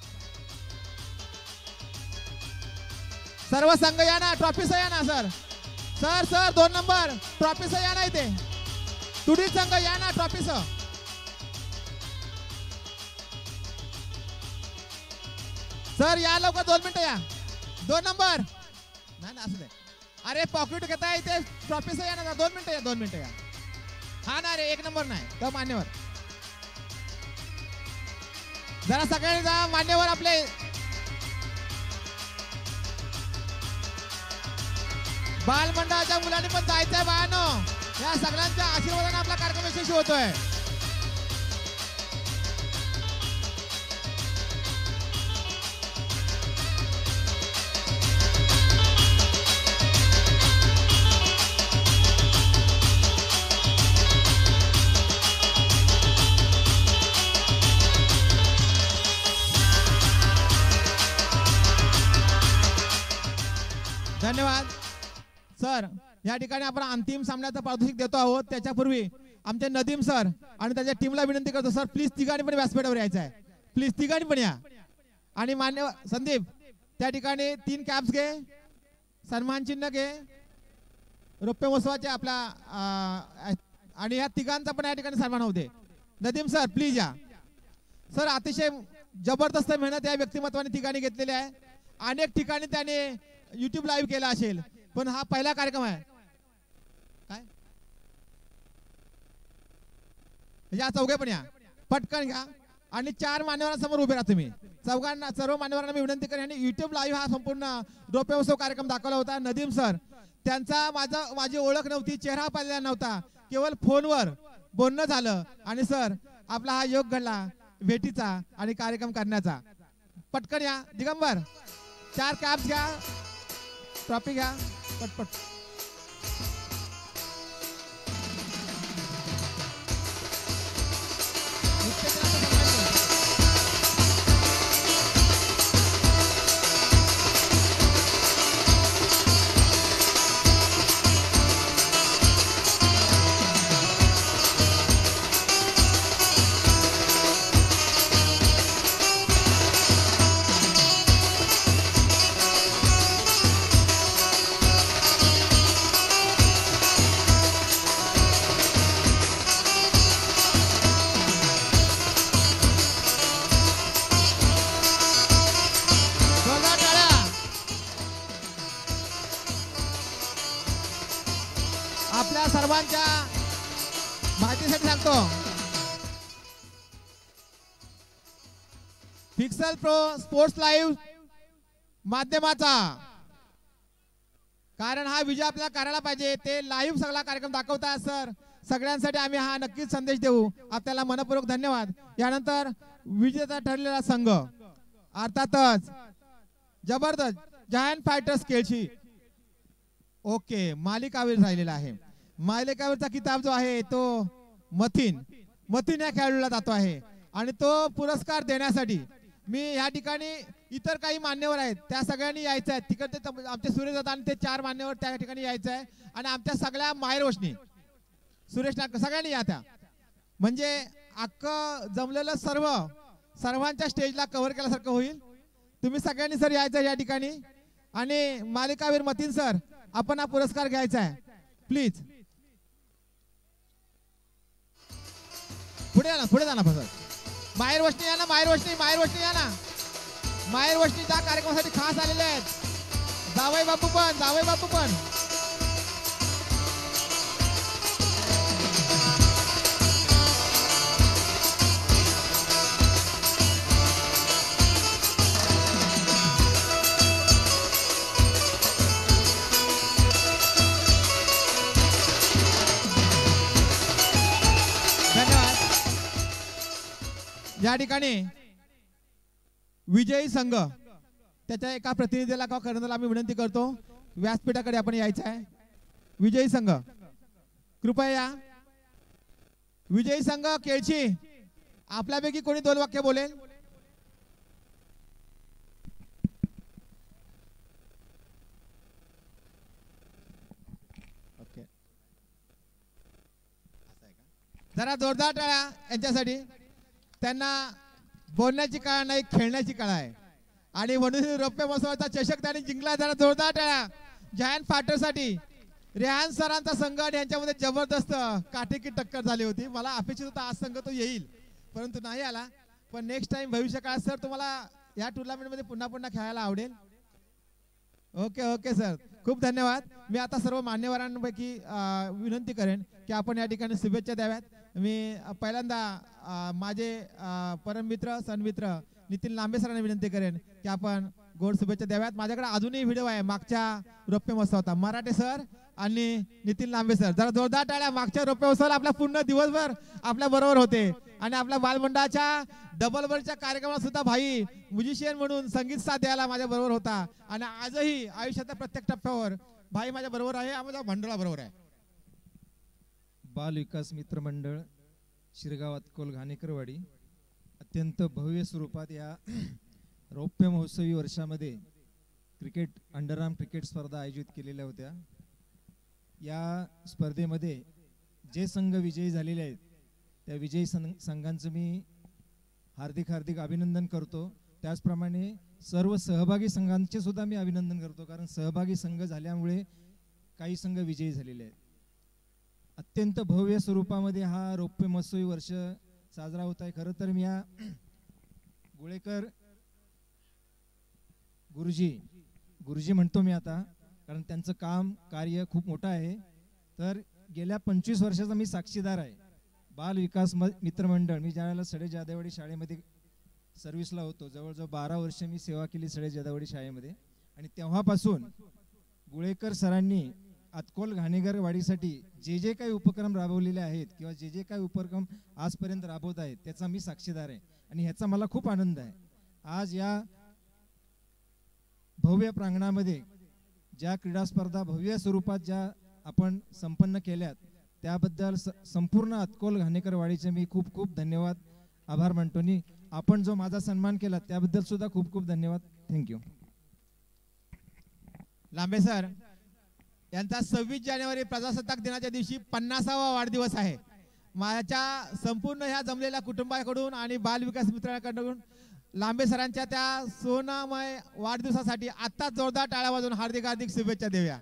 सर्व संघ या ना, ट्रॉफीसह या ना सर. सर 2 नंबर ट्रॉफीसह या ना. इथे तुडी संघ या ना ट्रॉफीसह. सर या लवकर, 2 मिनिटं या. 2 नंबर नाही ना, असू दे. अरे पॉकेट घेताय इथे, ट्रॉफीसह या ना. 2 मिनिटं या, 2 मिनिटं या. हा ना रे, 1 नंबर नाही तर मान्यवर. जरा सगळ्यांनी जा, मान्यवर आपले. बाल मंडळाच्या मुलांनी पण जायचंय बाळांनो. या सगळ्यांच्या आशीर्वादाने आपला कार्यक्रम यशस्वी होतोय. धन्यवाद सर. या ठिकाणी आपण अंतिम सामन्याचं पारितोषिक देतो आहोत. त्याच्यापूर्वी आमचे नदीम सर आणि त्याच्या टीमला विनंती करतो, सर प्लीज तिघांनी पण व्यासपीठावर यायचं आहे. प्लीज तिघांनी पण या. आणि मान्य संदीप त्या ठिकाणी 3 कॅप्स घे, सन्मान चिन्ह घे रौप्य महोत्सवाचे आपल्या आणि या तिघांचा पण या ठिकाणी सन्मान होते. नदीम सर प्लीज या. सर अतिशय जबरदस्त मेहनत या व्यक्तिमत्वाने ठिकाणी घेतलेली आहे. अनेक ठिकाणी त्याने YouTube लाईव्ह केला असेल, पण हा पहिला कार्यक्रम आहे. काय या चौघे पण या, पटकन घ्या आणि 4 मान्यवरांसमोर उभे राहा तुम्ही. चौघांना सर्व मान्यवरांना मी विनंती करेन आणि YouTube लाईव्ह हा संपूर्ण रौप्य महोत्सव कार्यक्रम दाखवला होता. नदीम सर त्यांचा माझी ओळख नव्हती, चेहरा पाहिलेला नव्हता, केवळ फोनवर बोलणं झालं आणि सर आपला हा योग घडला भेटीचा आणि कार्यक्रम करण्याचा. पटकन या दिगंबर, 4 कॅप्स घ्या, ट्रॉफी घ्या पटपट. आपल्या सर्वांच्या माहितीसाठी सांगतो, पिक्सल प्रो स्पोर्ट्स लाईव्ह माध्यमाचा, कारण हा विजय आपल्याला करायला पाहिजे. ते लाईव्ह सगळा कार्यक्रम दाखवतात सर. सगळ्यांसाठी आम्ही हा नक्कीच संदेश देऊ. आपल्याला मनपूर्वक धन्यवाद. यानंतर विजेता ठरलेला संघ अर्थातच जबरदस्त जायंट फायटर्स केळशी. ओके, मालिकावीर राहिलेला आहे. मालिकावीरचा किताब जो आहे तो मथिन या खेळाडूला जातो आहे आणि तो पुरस्कार देण्यासाठी मी या ठिकाणी इतर काही मान्यवर आहेत त्या सगळ्यांनी यायचं आहे. तिकडे आमचे सुरेश दादा आणि ते 4 मान्यवर त्या ठिकाणी यायचं आहे आणि आमच्या सगळ्या माहेर वशनी सुरेश नाटक सगळ्यांनी या त्या, म्हणजे अख्खं जमलेलं सर्वांच्या स्टेजला कव्हर केल्यासारखं होईल. तुम्ही सगळ्यांनी सर यायचं या ठिकाणी आणि मालिकावीर मतीन सर आपण हा पुरस्कार घ्यायचा आहे. प्लीज पुढे जा ना सर. माहेर वशनी या ना, माहेर वशनी या ना. माहेर वशनी त्या कार्यक्रमासाठी खास आलेले आहेत. जावई बापू पण या ठिकाणी विजयी संघ त्याच्या एका प्रतिनिधीला किंवा कर्णधाराला आम्ही विनंती करतो व्यासपीठाकडे आपण यायचं आहे. विजयी संघ कृपया या. विजयी संघ केळशी, आपल्यापैकी कोणी 2 वाक्य बोलेल? ओके, जरा जोरदार टाळ्या यांच्यासाठी. त्यांना बोलण्याची कळा नाही, खेळण्याची कळा आहे आणि म्हणून रौप्य महोत्सवाचा चषक त्यांनी जिंकला. जरा जोरदार टाळ्या जायंट फायटरसाठी. रेहान सरांचा संघ आणि यांच्यामध्ये जबरदस्त काटेकी टक्कर झाली होती. मला अपेक्षित होता आज संघ तो येईल, परंतु नाही आला. पण नेक्स्ट टाइम भविष्य काळात सर तुम्हाला या टुर्नामेंट मध्ये पुन्हा खेळायला आवडेल. ओके सर, खूप धन्यवाद. मी आता सर्व मान्यवरांपैकी विनंती करेन की आपण या ठिकाणी शुभेच्छा द्याव्यात. मी पहिल्यांदा माझे परममित्र सन्मित्र नितीन लांबे सरांना विनंती करेन की आपण गोड शुभेच्छा द्याव्यात. माझ्याकडे अजूनही व्हिडिओ आहे मागच्या रौप्य महोत्सवाचा. मराठे सर आणि नितीन लांबे सर, जरा जोरदार टाळ्या. मागच्या रौप्य महोत्सवाला आपला पूर्ण दिवसभर आपल्या बरोबर होते आणि आपल्या बालमंडळाच्या डबल बरच्या कार्यक्रमात सुद्धा भाई म्युझिशियन म्हणून संगीत साथ द्यायला माझ्या बरोबर होता आणि आजही आयुष्याच्या प्रत्येक टप्प्यावर भाई माझ्या बरोबर आहे, माझ्या मंडळा बरोबर आहे. बाल विकास मित्र मंडळ शिरगाव अतकोल घाणेकरवाडी अत्यंत भव्य स्वरूपात या रौप्य महोत्सवी वर्षामध्ये क्रिकेट अंडरआर्म क्रिकेट स्पर्धा आयोजित केलेल्या होत्या. या स्पर्धेमध्ये जे संघ विजयी झालेले आहेत त्या विजयी संघांचं मी हार्दिक अभिनंदन करतो. त्याचप्रमाणे सर्व सहभागी संघांचे सुद्धा मी अभिनंदन करतो, कारण सहभागी संघ झाल्यामुळे काही संघ विजयी झालेले आहेत. अत्यंत भव्य स्वरूपामध्ये हा रौप्य महोत्सवी वर्ष साजरा होत आहे. खरं तर मी या गुळेकर गुरुजी म्हणतो मी आता, कारण त्यांचं कार्य खूप मोठं आहे. तर गेल्या 25 वर्षाचा मी साक्षीदार आहे. बाल विकास मित्रमंडळ, मी ज्यावेळेला सडे जाधववाडी शाळेमध्ये सर्व्हिसला होतो, जवळजवळ 12 वर्ष मी सेवा केली सडे जाधववाडी शाळेमध्ये. आणि तेव्हापासून गुळेकर सरांनी अतकोल घाणेकर वाडीसाठी जे काही उपक्रम राबवलेले आहेत किंवा जे काही उपक्रम आजपर्यंत राबवत आहेत त्याचा मी साक्षीदार आहे आणि ह्याचा मला खूप आनंद आहे. आज या भव्य प्रांगणामध्ये ज्या क्रीडा स्पर्धा भव्य स्वरूपात ज्या आपण संपन्न केल्यात त्याबद्दल संपूर्ण अतकोल घाणेकर वाडीचे मी खूप खूप धन्यवाद आभार मानतो. आणि आपण जो माझा सन्मान केला त्याबद्दल सुद्धा खूप खूप धन्यवाद. थँक्यू. लांबे सर यांचा 26 जानेवारी प्रजासत्ताक दिनाच्या दिवशी 50वा वाढदिवस आहे. माझ्या संपूर्ण ह्या जमलेल्या कुटुंबाकडून आणि बाल विकास मित्रांकडून लांबे सरांच्या त्या सोनामय वाढदिवसासाठी आत्ता जोरदार टाळ्या वाजवून हार्दिक शुभेच्छा देऊया.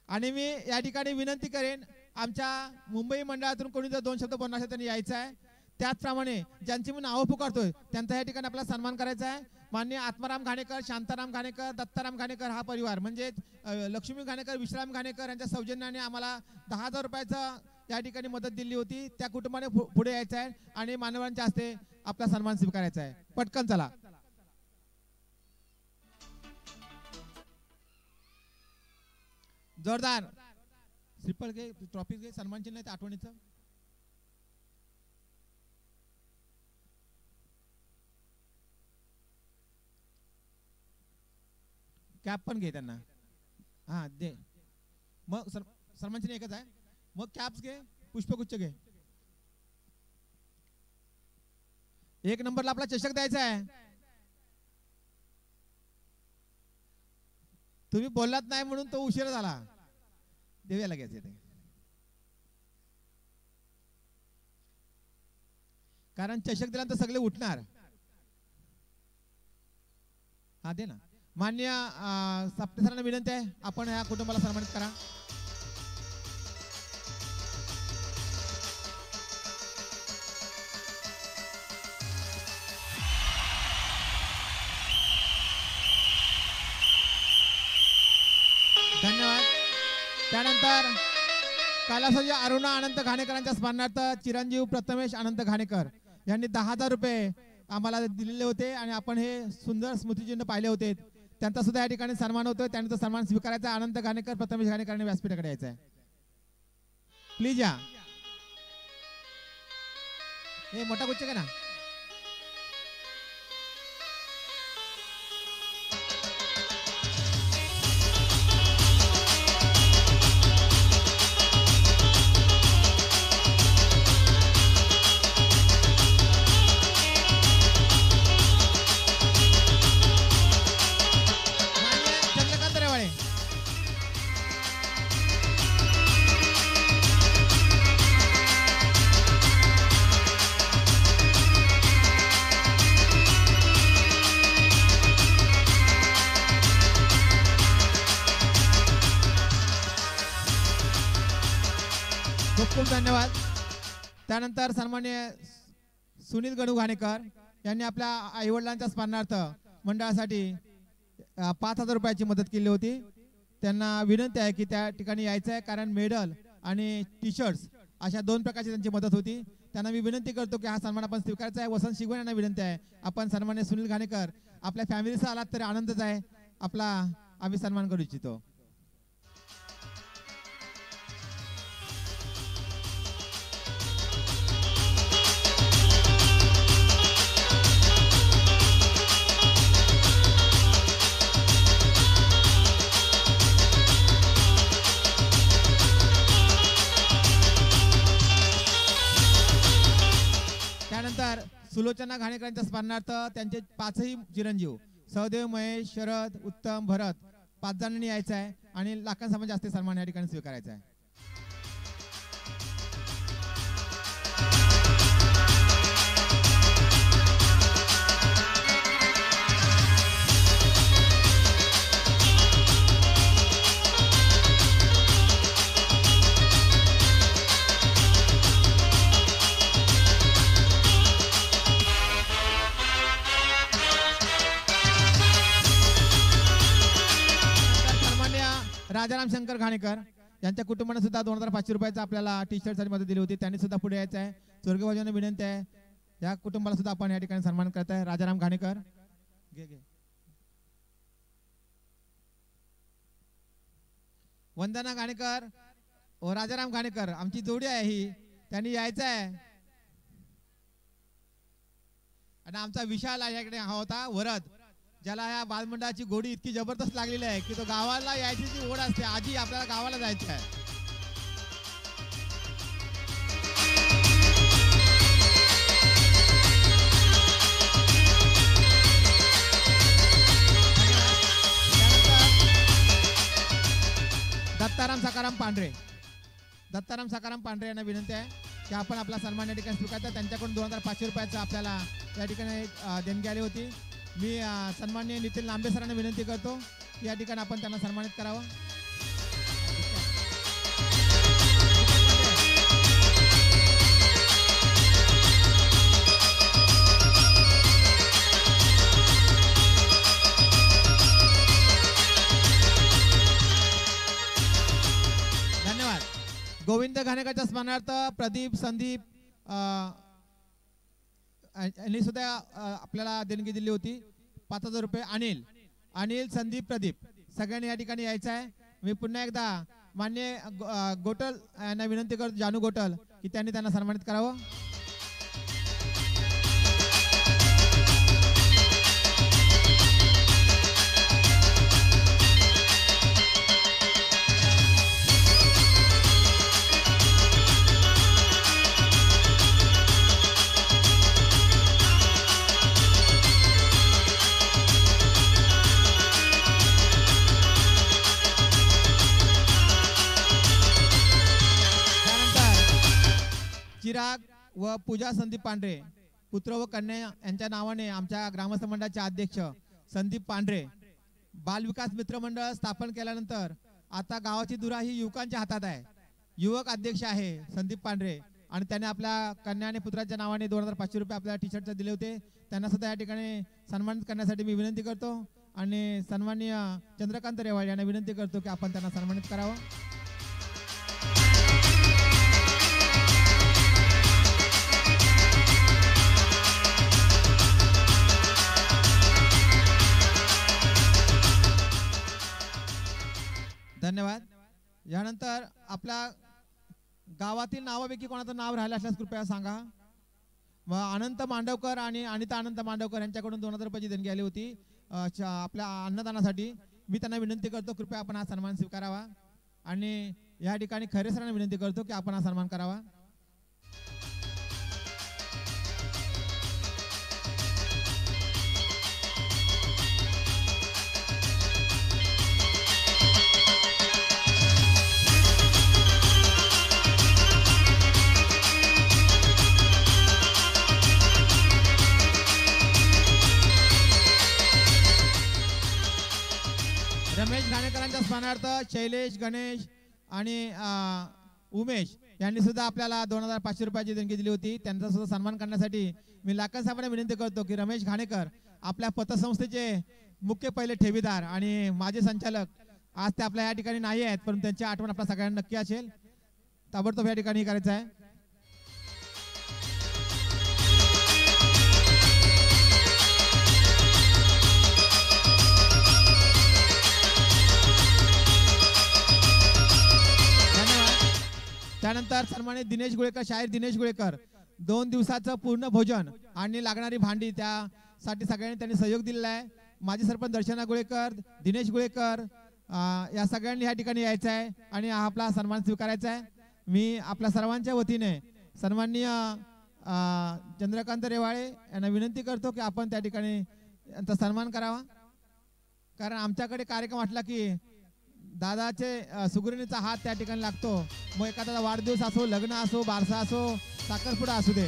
आणि मी या ठिकाणी विनंती करेन, आमच्या मुंबई मंडळातून कोणी जर 2 शब्द बोलणार असेल त्यांनी यायचं आहे. त्याचप्रमाणे ज्यांची मी नावं पुकारतोय त्यांचा या ठिकाणी आपला सन्मान करायचा आहे. माननीय आत्माराम घाणेकर, शांताराम घाणेकर, दत्ताराम घाणेकर हा परिवार म्हणजे लक्ष्मी घाणेकर, विश्राम घाणेकर यांच्या सौजन्याने आम्हाला 10,000 रुपयाचं या ठिकाणी मदत दिली होती. त्या कुटुंबाने पुढे यायचं आहे आणि मान्यवरांच्या हस्ते आपला सन्मान स्वीकारायचा आहे. पटकन चला. जोरदार श्रीफळ घे, ट्रॉफी घे, सन्मान चिन्ह आहे आठवणीचं. कॅप पण घे त्यांना. हा दे. मग सन्मान चिन्ह एकच आहे. मग कॅप्स घे, पुष्पगुच्छ घे. 1 नंबरला आपला चषक द्यायचा आहे. तुम्ही बोललात नाही म्हणून तो उशीर झाला. देऊया लगेच येते, कारण चषक दिल्यानंतर सगळे उठणार. हा दे ना. मान्य साप्ते सरांना विनंती आहे, आपण या कुटुंबाला सन्मानित करा. धन्यवाद. त्यानंतर कैलासवासी अरुणा अनंत घाणेकरांच्या स्मरणार्थ चिरंजीव प्रथमेश अनंत घाणेकर यांनी 10,000 रुपये आम्हाला दिलेले होते आणि आपण हे सुंदर स्मृतिचिन्ह पाहिले होते. त्यांचा सुद्धा या ठिकाणी सन्मान होतोय. त्यांचा सन्मान स्वीकारायचा. अनंत घाणेकर, प्रथमेश घाणेकरांनी व्यासपीठाकडे यायचं आहे. प्लीज या. हे मोठा गुच्छ का ना. खूप धन्यवाद. त्यानंतर सन्माननीय सुनील गणू घाणेकर यांनी आपल्या आईवडिलांच्या स्मरणार्थ मंडळासाठी 5,000 रुपयाची मदत केली होती. त्यांना विनंती आहे की त्या ठिकाणी यायचं आहे, कारण मेडल आणि टी-शर्ट्स अशा 2 प्रकारची त्यांची मदत होती. त्यांना मी विनंती करतो की हा सन्मान आपण स्वीकारायचा आहे. वसंत शिगवण यांना विनंती आहे, आपण सन्माननीय सुनील घाणेकर आपल्या फॅमिलीसह आलात तरी आनंदच आहे. आपला आम्ही सन्मान करू इच्छितो. त्यानंतर सुलोचना घाणेकरांच्या स्मरणार्थ त्यांचे 5ही चिरंजीव सहदेव, महेश, शरद, उत्तम, भरत 5 जणांनी यायचं आहे आणि लाखांसमान जास्त सन्मान या ठिकाणी स्वीकारायचा आहे. राजाराम शंकर घाणेकर यांच्या कुटुंबाने सुद्धा 2500 रुपयाचा आपल्याला टी शर्ट साठी मदत दिली होती. त्यांनी सुद्धा पुढे यायचं आहे. स्वर्गभाजने विनंती आहे या कुटुंबाला सुद्धा आपण या ठिकाणी सन्मान करत आहे. राजाराम घाणेकर, वंदना घाणेकर व राजाराम घाणेकर आमची जोडी आहे ही, त्यांनी यायचं आहे. आणि आमचा विशाल याकडे हा होता वरद, ज्याला या बालमंडळाची गोडी इतकी जबरदस्त लागलेली आहे की तो गावाला यायची जी ओढ असते, आजी आपल्याला गावाला जायचं आहे. दत्ताराम सकाराम पांढरे यांना विनंती आहे की आपण आपला सन्मान या ठिकाणी स्वीकारता. त्यांच्याकडून 2500 रुपयाचं आपल्याला या ठिकाणी देणगी आली होती. मी सन्माननीय नितीन लांबे सरांना विनंती करतो की या ठिकाणी आपण त्यांना सन्मानित करावं. धन्यवाद. गोविंद घाणेकरच्या स्मरणार्थ प्रदीप, संदीप यांनी सुद्धा आपल्याला देणगी दिली होती 5000 रुपये. अनिल, संदीप, प्रदीप सगळ्यांनी या ठिकाणी यायचं आहे. मी पुन्हा एकदा मान्य गोटल यांना विनंती करतो, जानू गोटल, की त्यांनी त्यांना सन्मानित करावं. चिराग व पूजा संदीप पांढरे पुत्र व कन्या यांच्या नावाने आमच्या ग्रामस्थ मंडळाचे अध्यक्ष संदीप पांढरे, बालविकास मित्र मंडळ स्थापन केल्यानंतर आता गावाची धुरा ही युवकांच्या हातात आहे. युवक अध्यक्ष आहे संदीप पांढरे आणि त्याने आपल्या कन्या आणि पुत्राच्या नावाने 2500 रुपये आपल्याला टी शर्ट दिले होते. त्यांना सुद्धा या ठिकाणी सन्मानित करण्यासाठी मी विनंती करतो आणि सन्माननीय चंद्रकांत रेवाळे यांना विनंती करतो की आपण त्यांना सन्मानित करावं. धन्यवाद. यानंतर आपल्या गावातील नावापैकी कोणाचं नाव राहिलं असल्यास कृपया सांगा. अनंत मांडवकर आणि अनिता अनंत मांडवकर यांच्याकडून 2000 रुपयाची देणगी आली होती आपल्या अन्नदानासाठी. मी त्यांना विनंती करतो कृपया आपण हा सन्मान स्वीकारावा आणि या ठिकाणी खैरे सरांना विनंती करतो की आपण हा सन्मान करावा. रमेश घाणेकरांच्या स्मरणार्थ शैलेश, गणेश आणि उमेश यांनी सुद्धा आपल्याला 2500 रुपयाची देणगी दिली होती. त्यांचा सुद्धा सन्मान करण्यासाठी मी लाखन साहेबांना विनंती करतो की रमेश घाणेकर आपल्या पतसंस्थेचे मुख्य पहिले ठेवीदार आणि माजी संचालक आज ते आपल्या या ठिकाणी नाही आहेत, पण त्यांची आठवण आपल्या सगळ्यांना नक्की असेल. ताबडतोब या ठिकाणी करायचं आहे. त्यानंतर सन्मानित दिनेश गुळेकर, शाहीर दिनेश गुळेकर 2 दिवसाचं पूर्ण भोजन आणि लागणारी भांडी त्यासाठी सगळ्यांनी त्यांनी सहयोग दिलेला आहे. माजी सरपंच दर्शना गुळेकर, दिनेश गुळेकर या सगळ्यांनी या ठिकाणी यायचं आहे आणि आपला सन्मान स्वीकारायचा आहे. मी आपल्या सर्वांच्या वतीने सन्माननीय चंद्रकांत रेवाळे यांना विनंती करतो की आपण त्या ठिकाणी त्यांचा सन्मान करावा. कारण आमच्याकडे कार्यक्रम म्हटला की दादाचे सुगरणीचा हात त्या ठिकाणी लागतो. मग एखादा वाढदिवस असो, लग्न असो, बारसा असो, साखरपुडा असू दे.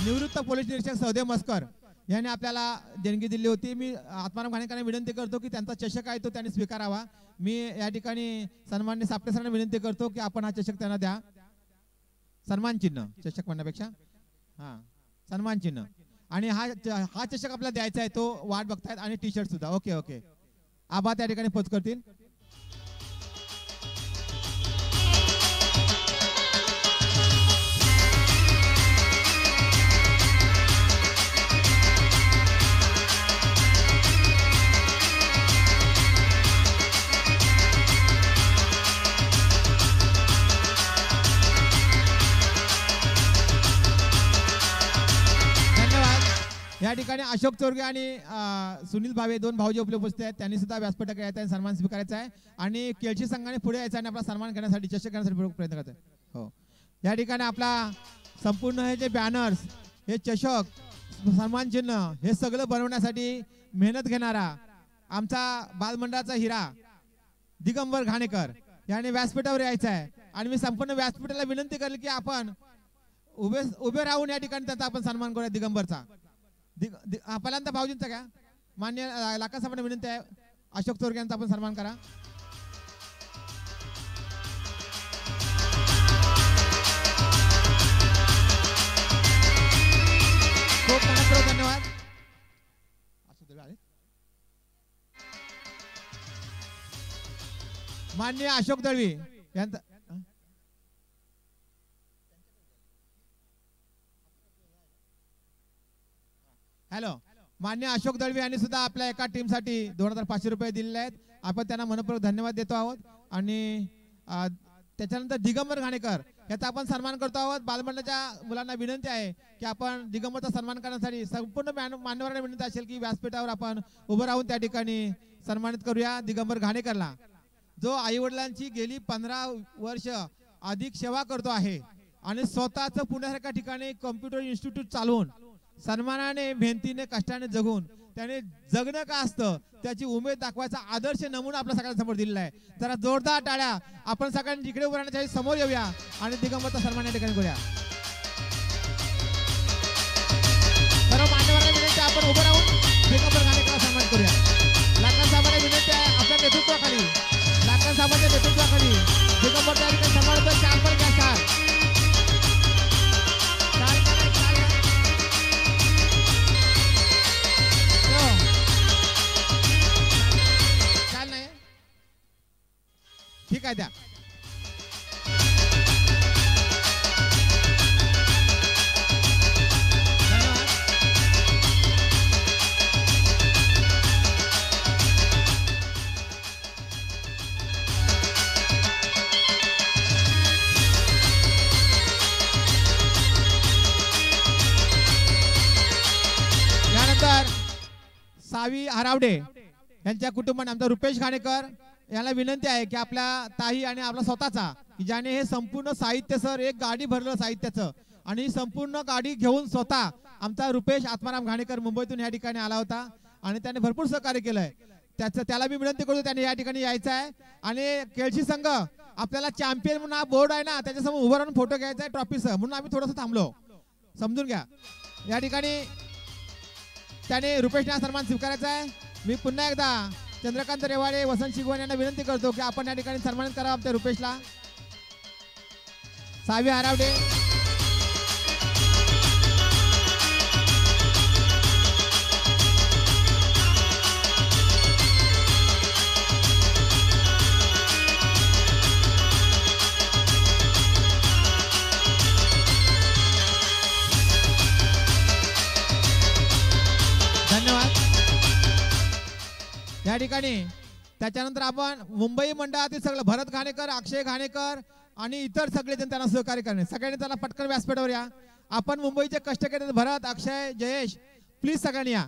निवृत्त पोलीस निरीक्षक सहदेव मस्कर यांनी आपल्याला देणगी दिली होती. मी आत्माराम घाणेकरांना विनंती करतो की त्यांचा चषक आहे तो त्यांनी स्वीकारावा. मी या ठिकाणी सन्माननीय सापटे सरांना विनंती करतो की आपण हा चषक त्यांना द्या. सन्मान चिन्ह, चषक म्हणण्यापेक्षा हा सन्मान चिन्ह. आणि हा चषक आपल्याला द्यायचा आहे, तो वाट बघतायत. आणि टी शर्ट सुद्धा. ओके ओके, आबा त्या ठिकाणी पोच करतील. या ठिकाणी अशोक चोरगे आणि सुनील भावे दोन भाऊजी उपस्थित आहेत. त्यांनी सुद्धा व्यासपीठाकडे यायचं आहे, सन्मान स्वीकारायचा आहे. आणि केळशी संघाने पुढे यायचं आणि आपला सन्मान करण्यासाठी, चषक करण्यासाठी प्रयत्न करत आहे. हो, या ठिकाणी आपला संपूर्ण हे जे बॅनर्स, हे चषक, सन्मान चिन्ह, हे सगळं बनवण्यासाठी मेहनत घेणारा आमचा बालमंडळाचा हिरा दिगंबर घाणेकर याने व्यासपीठावर यायचं आहे. आणि मी संपूर्ण व्यासपीठाला विनंती करेल की आपण उभे राहून या ठिकाणी त्याचा आपण सन्मान करूया दिगंबरचा. पहिल्यांदा भाऊजींचा घ्या. मान्य लाका साहेबांना विनंती आहे, अशोक चोरगे यांचा आपण सन्मान करा. खूप धन्यवाद. मान्य अशोक दळवी यांचा. हॅलो, मान्य अशोक दळवी यांनी सुद्धा आपल्या एका टीमसाठी 2500 रुपये दिलेले आहेत. आपण त्यांना मनपूर्वक धन्यवाद देतो आहोत. आणि त्याच्यानंतर दिगंबर घाणेकर याचा आपण सन्मान करतो आहोत. बालमंडळाच्या मुलांना विनंती आहे की आपण दिगंबरचा सन्मान करण्यासाठी संपूर्ण मान्यवरांना विनंती असेल की व्यासपीठावर आपण उभं राहून त्या ठिकाणी सन्मानित करूया दिगंबर घाणेकरला, जो आई वडिलांची गेली 15 वर्ष अधिक सेवा करतो आहे आणि स्वतःच पुण्यासारख्या ठिकाणी कॉम्प्युटर इन्स्टिट्यूट चालवून सन्मानाने, मेहनतीने, कष्टाने जगून त्याने जगणं का असतं त्याची उमेद दाखवायचा आदर्श नमुना आपल्या सगळ्यांसमोर दिलेला आहे. जरा जोरदार टाळ्या. आपण सगळ्यांनी जिकडे उभं राहण्याच्या समोर येऊया आणि दिगंबरचा सन्मान या ठिकाणी करूया. सर्व मान्यवरांना विनंती आहे, आपण उभं राहून दिगंबर घाणेकरला सन्मान करूया. लाखन साहेबांना विनंती आहे, आपल्या नेतृत्वाखाली, लाखन साहेबांच्या नेतृत्वाखाली दिगंबर त्या ठिकाणी सन्मान होतं. चार पण घ्या, चार. ठीक आहे द्या. धन्यवाद. यानंतर सावी हरावडे यांच्या कुटुंबाने आमचा रुपेश घाणेकर याला विनंती आहे की आपल्या ताई आणि आपला स्वतःचा, ज्याने हे संपूर्ण साहित्य, सर एक गाडी भरलं साहित्याचं, आणि संपूर्ण गाडी घेऊन स्वतः आमचा रुपेश आत्माराम घाणेकर मुंबईतून या ठिकाणी आला होता आणि त्याने भरपूर सहकार्य केलंय. त्याला मी विनंती करतो त्याने या ठिकाणी यायचं आहे. आणि केळशी संघ आपल्याला चॅम्पियन म्हणून हा बोर्ड आहे ना, त्याच्यासमोर उभं राहून फोटो घ्यायचा आहे ट्रॉफीसह, म्हणून आम्ही थोडंसं थांबलो, समजून घ्या. या ठिकाणी त्याने रुपेशने हा सन्मान स्वीकारायचा आहे. मी पुन्हा एकदा चंद्रकांत रेवाडे, वसंत शिगवण यांना विनंती करतो की आपण या ठिकाणी सन्मानित करा आमच्या रुपेशला. सावी हरावडे, धन्यवाद. या ठिकाणी त्याच्यानंतर आपण मुंबई मंडळातील सगळं भरत घाणेकर, अक्षय घाणेकर आणि इतर सगळेजण त्यांना सहकार्य करणे, सगळ्यांनी त्यांना पटकन व्यासपीठावर या. आपण मुंबईचे कष्ट केले भरत, अक्षय, जयेश, प्लीज सगळ्यांनी या.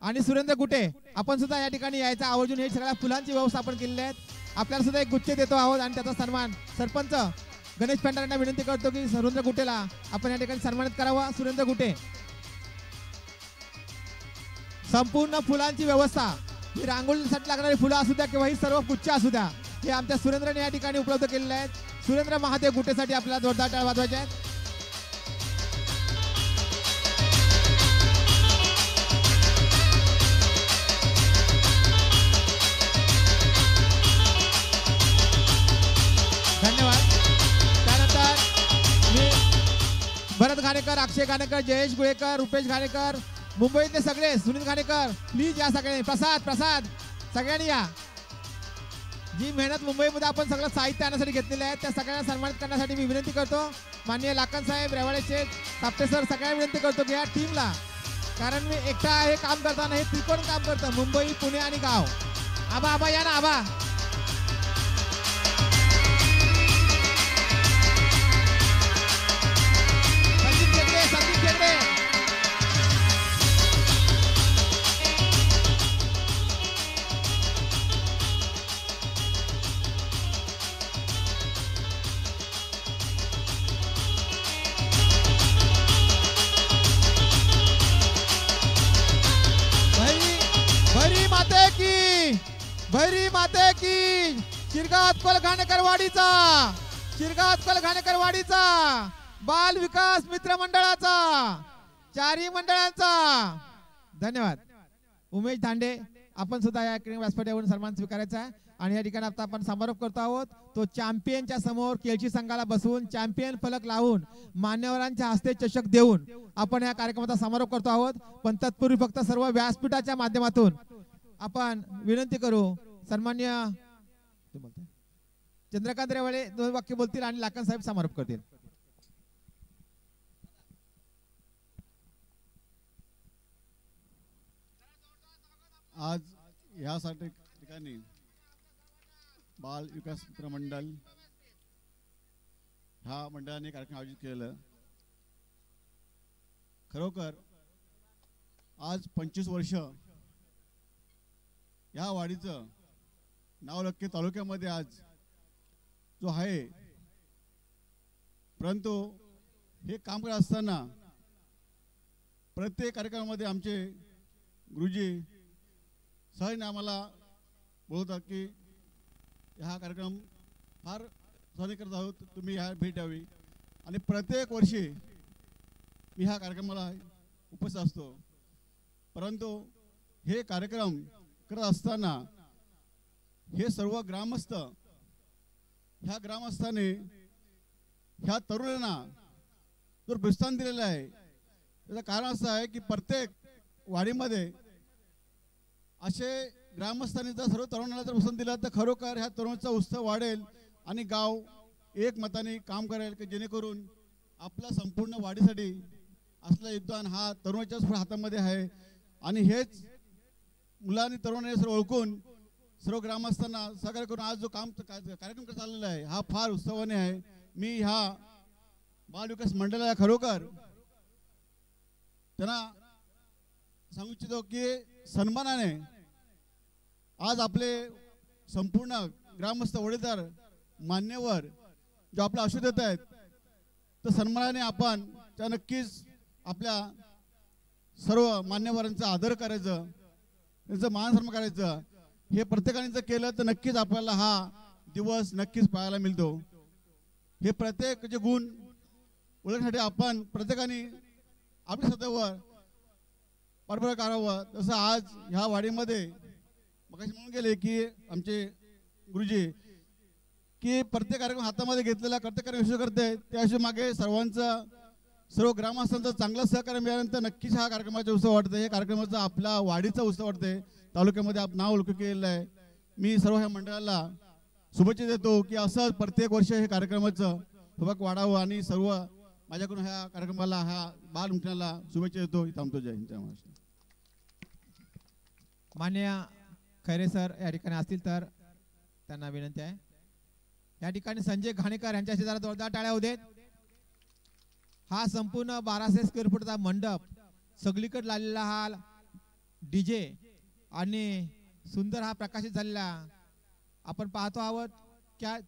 आणि सुरेंद्र गुटे आपण सुद्धा या ठिकाणी यायचं आवर्जून. हे सगळ्या फुलांची व्यवस्था आपण केलेली आहे. आपल्याला सुद्धा एक गुच्छ देतो आहोत आणि त्याचा सन्मान सरपंच गणेश पेंढारे यांना विनंती करतो की सुरेंद्र गुटेला आपण या ठिकाणी सन्मानित करावा. सुरेंद्र गुटे, संपूर्ण फुलांची व्यवस्था, ही रांगोळीसाठी लागणारी फुलं असू द्या किंवा ही सर्व गुच्छ असू द्या, हे आमच्या सुरेंद्रने या ठिकाणी उपलब्ध केलेले आहेत. सुरेंद्र महादेव गुटेसाठी आपल्याला जोरदार टाळ्या वाजवायच्या आहेत. धन्यवाद. त्यानंतर मी भरत घाणेकर, अक्षय घाणेकर, जयेश गुळेकर, रुपेश घाणेकर, मुंबईतले सगळे, सुनील घाणेकर, प्लीज या सगळे. प्रसाद सगळ्यांनी या. जी मेहनत मुंबईमध्ये आपण सगळं साहित्य आणण्यासाठी घेतलेलं आहे त्या सगळ्यांना सन्मानित करण्यासाठी मी विनंती करतो. माननीय लाखन साहेब, रेवाडेचे साप्ते सर, सगळ्यांना विनंती करतो की या टीमला, कारण मी एकटा हे काम करताना हे त्रिकोण काम करतं, मुंबई, पुणे आणि गाव. आबा या ना आबा. संदीप शेगडे. भैरी माते की शिरगाव अक्कल घाणेकरवाडीचा बाल विकास मित्र मंडळाचा, चारही मंडळांचा धन्यवाद. उमेश धांडे, आपण सुद्धा या व्यासपीठावरून सन्मान स्वीकारायचा आहे आणि या ठिकाणी आता आपण समारोप करतो आहोत. तो चॅम्पियनच्या समोर केळची संघाला बसवून चॅम्पियन फलक लावून मान्यवरांच्या हस्ते चषक देऊन आपण या कार्यक्रमाचा समारोप करतो आहोत. पण तत्पूर्वी फक्त सर्व व्यासपीठाच्या माध्यमातून आपण विनंती करू, सन्मान्य चंद्रकांत रेवाळे 2 वाक्य बोलतील आणि लाखन साहेब समारोप करतील. आज यासाठी ठिकाणी बाल विकास मित्र मंडळ ह्या मंडळाने कार्यक्रम आयोजित केलेलं. खरोखर आज 25 वर्ष या वाडीचं नावलक्की तालुक्यामध्ये आज जो आहे, परंतु हे काम करत असताना प्रत्येक कार्यक्रमामध्ये आमचे गुरुजी सहज आम्हाला बोलतात की हा कार्यक्रम फार सहन करत आहोत, तुम्ही ह्या भेट द्यावी. आणि प्रत्येक वर्षी मी ह्या कार्यक्रमाला उपस्थित असतो. परंतु हे कार्यक्रम करत असताना हे सर्व ग्रामस्थ, ह्या ग्रामस्थाने ह्या तरुणांना जो प्रोत्साहन दिलेलं आहे त्याचं कारण असं आहे की प्रत्येक वाडीमध्ये असे ग्रामस्थांनी जर सर्व तरुणांना जर प्रोत्साहन दिलं तर खरोखर ह्या तरुणाचा उत्सव वाढेल आणि गाव एक मताने काम करेल की जेणेकरून आपला संपूर्ण वाढीसाठी असलेलं योगदान हा तरुणाच्याच हातामध्ये आहे. आणि हेच मुलांनी तरुणांनी सर्व ओळखून सर्व ग्रामस्थांना सहकार्य करून आज जो कार्यक्रम चाललेला आहे हा फार उत्सवाने आहे. मी ह्या बाल विकास मंडळाला खरोखर त्यांना सांगू इच्छितो की सन्मानाने आज आपले संपूर्ण ग्रामस्थ वडीलधार मान्यवर जो आपला आशीर्वाद देत आहेत तर सन्मानाने आपण त्या नक्कीच आपल्या सर्व मान्यवरांचा आदर करायचं, त्यांचं मान सन्मान करायचं. हे प्रत्येकाने जर केलं तर नक्कीच आपल्याला हा दिवस नक्कीच पाहायला मिळतो. हे प्रत्येक जे गुण ओळखण्यासाठी आपण प्रत्येकाने आपल्या स्वतःवर पाठबळ करावं. तसं आज ह्या वाडीमध्ये मगाशी म्हणून गेले की आमचे गुरुजी की प्रत्येक कार्यक्रम हातामध्ये घेतलेला प्रत्येक कार्यक्रम यशस्वी करते, त्या मागे सर्वांचं सर्व ग्रामस्थांचं चांगलं सहकार्य मिळाल्यानंतर नक्कीच हा कार्यक्रमाचा उत्सव वाटतं. हे कार्यक्रमाचा आपला वाडीचा उत्सव वाटते, तालुक्यामध्ये नाव ओळख केलेलं आहे. मी सर्व ह्या मंडळाला शुभेच्छा देतो की असं प्रत्येक वर्ष हे कार्यक्रमाचं सौभाग्य वाढावं आणि सर्व माझ्याकडून ह्या कार्यक्रमाला ह्या बाल मित्राला शुभेच्छा देतो. थांबतो. जय हिंद, जय महाराष्ट्र. मान्य खैरे सर या ठिकाणी असतील तर त्यांना विनंती आहे. या ठिकाणी संजय घाणेकर यांच्याशी जरा जोरदार टाळ्या होऊ देत. हा संपूर्ण 1200 स्क्वेअर फूटचा मंडप, सगळीकडे लावलेला हा डीजे आणि सुंदर हा प्रकाशित झालेला आपण पाहतो आहोत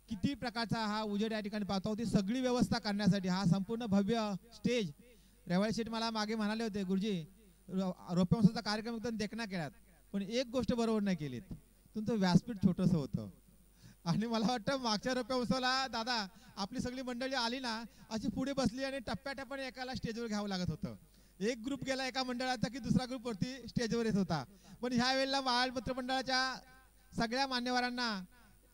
किती प्रकारचा हा उजेड या ठिकाणी पाहतो ती सगळी व्यवस्था करण्यासाठी हा संपूर्ण भव्य स्टेज रेवाळे शेठ मला मागे म्हणाले होते, गुरुजी रोप्यमहोत्सवाचा कार्यक्रम एकदम देखना केलात, पण एक गोष्ट बरोबर नाही केलीत, तुमचं व्यासपीठ छोटंसं होतं. आणि मला वाटतं मागच्या रोप्यमहोत्सवाला दादा आपली सगळी मंडळी आली ना अशी पुढे बसली आणि टप्प्याटप्प्याने एकाला स्टेजवर घ्यावं लागत होतं. एक ग्रुप गेला एका मंडळाचा की दुसरा ग्रुप वरती स्टेजवर येत होता. पण ह्या वेळेला बाळ मित्र मंडळाच्या सगळ्या मान्यवरांना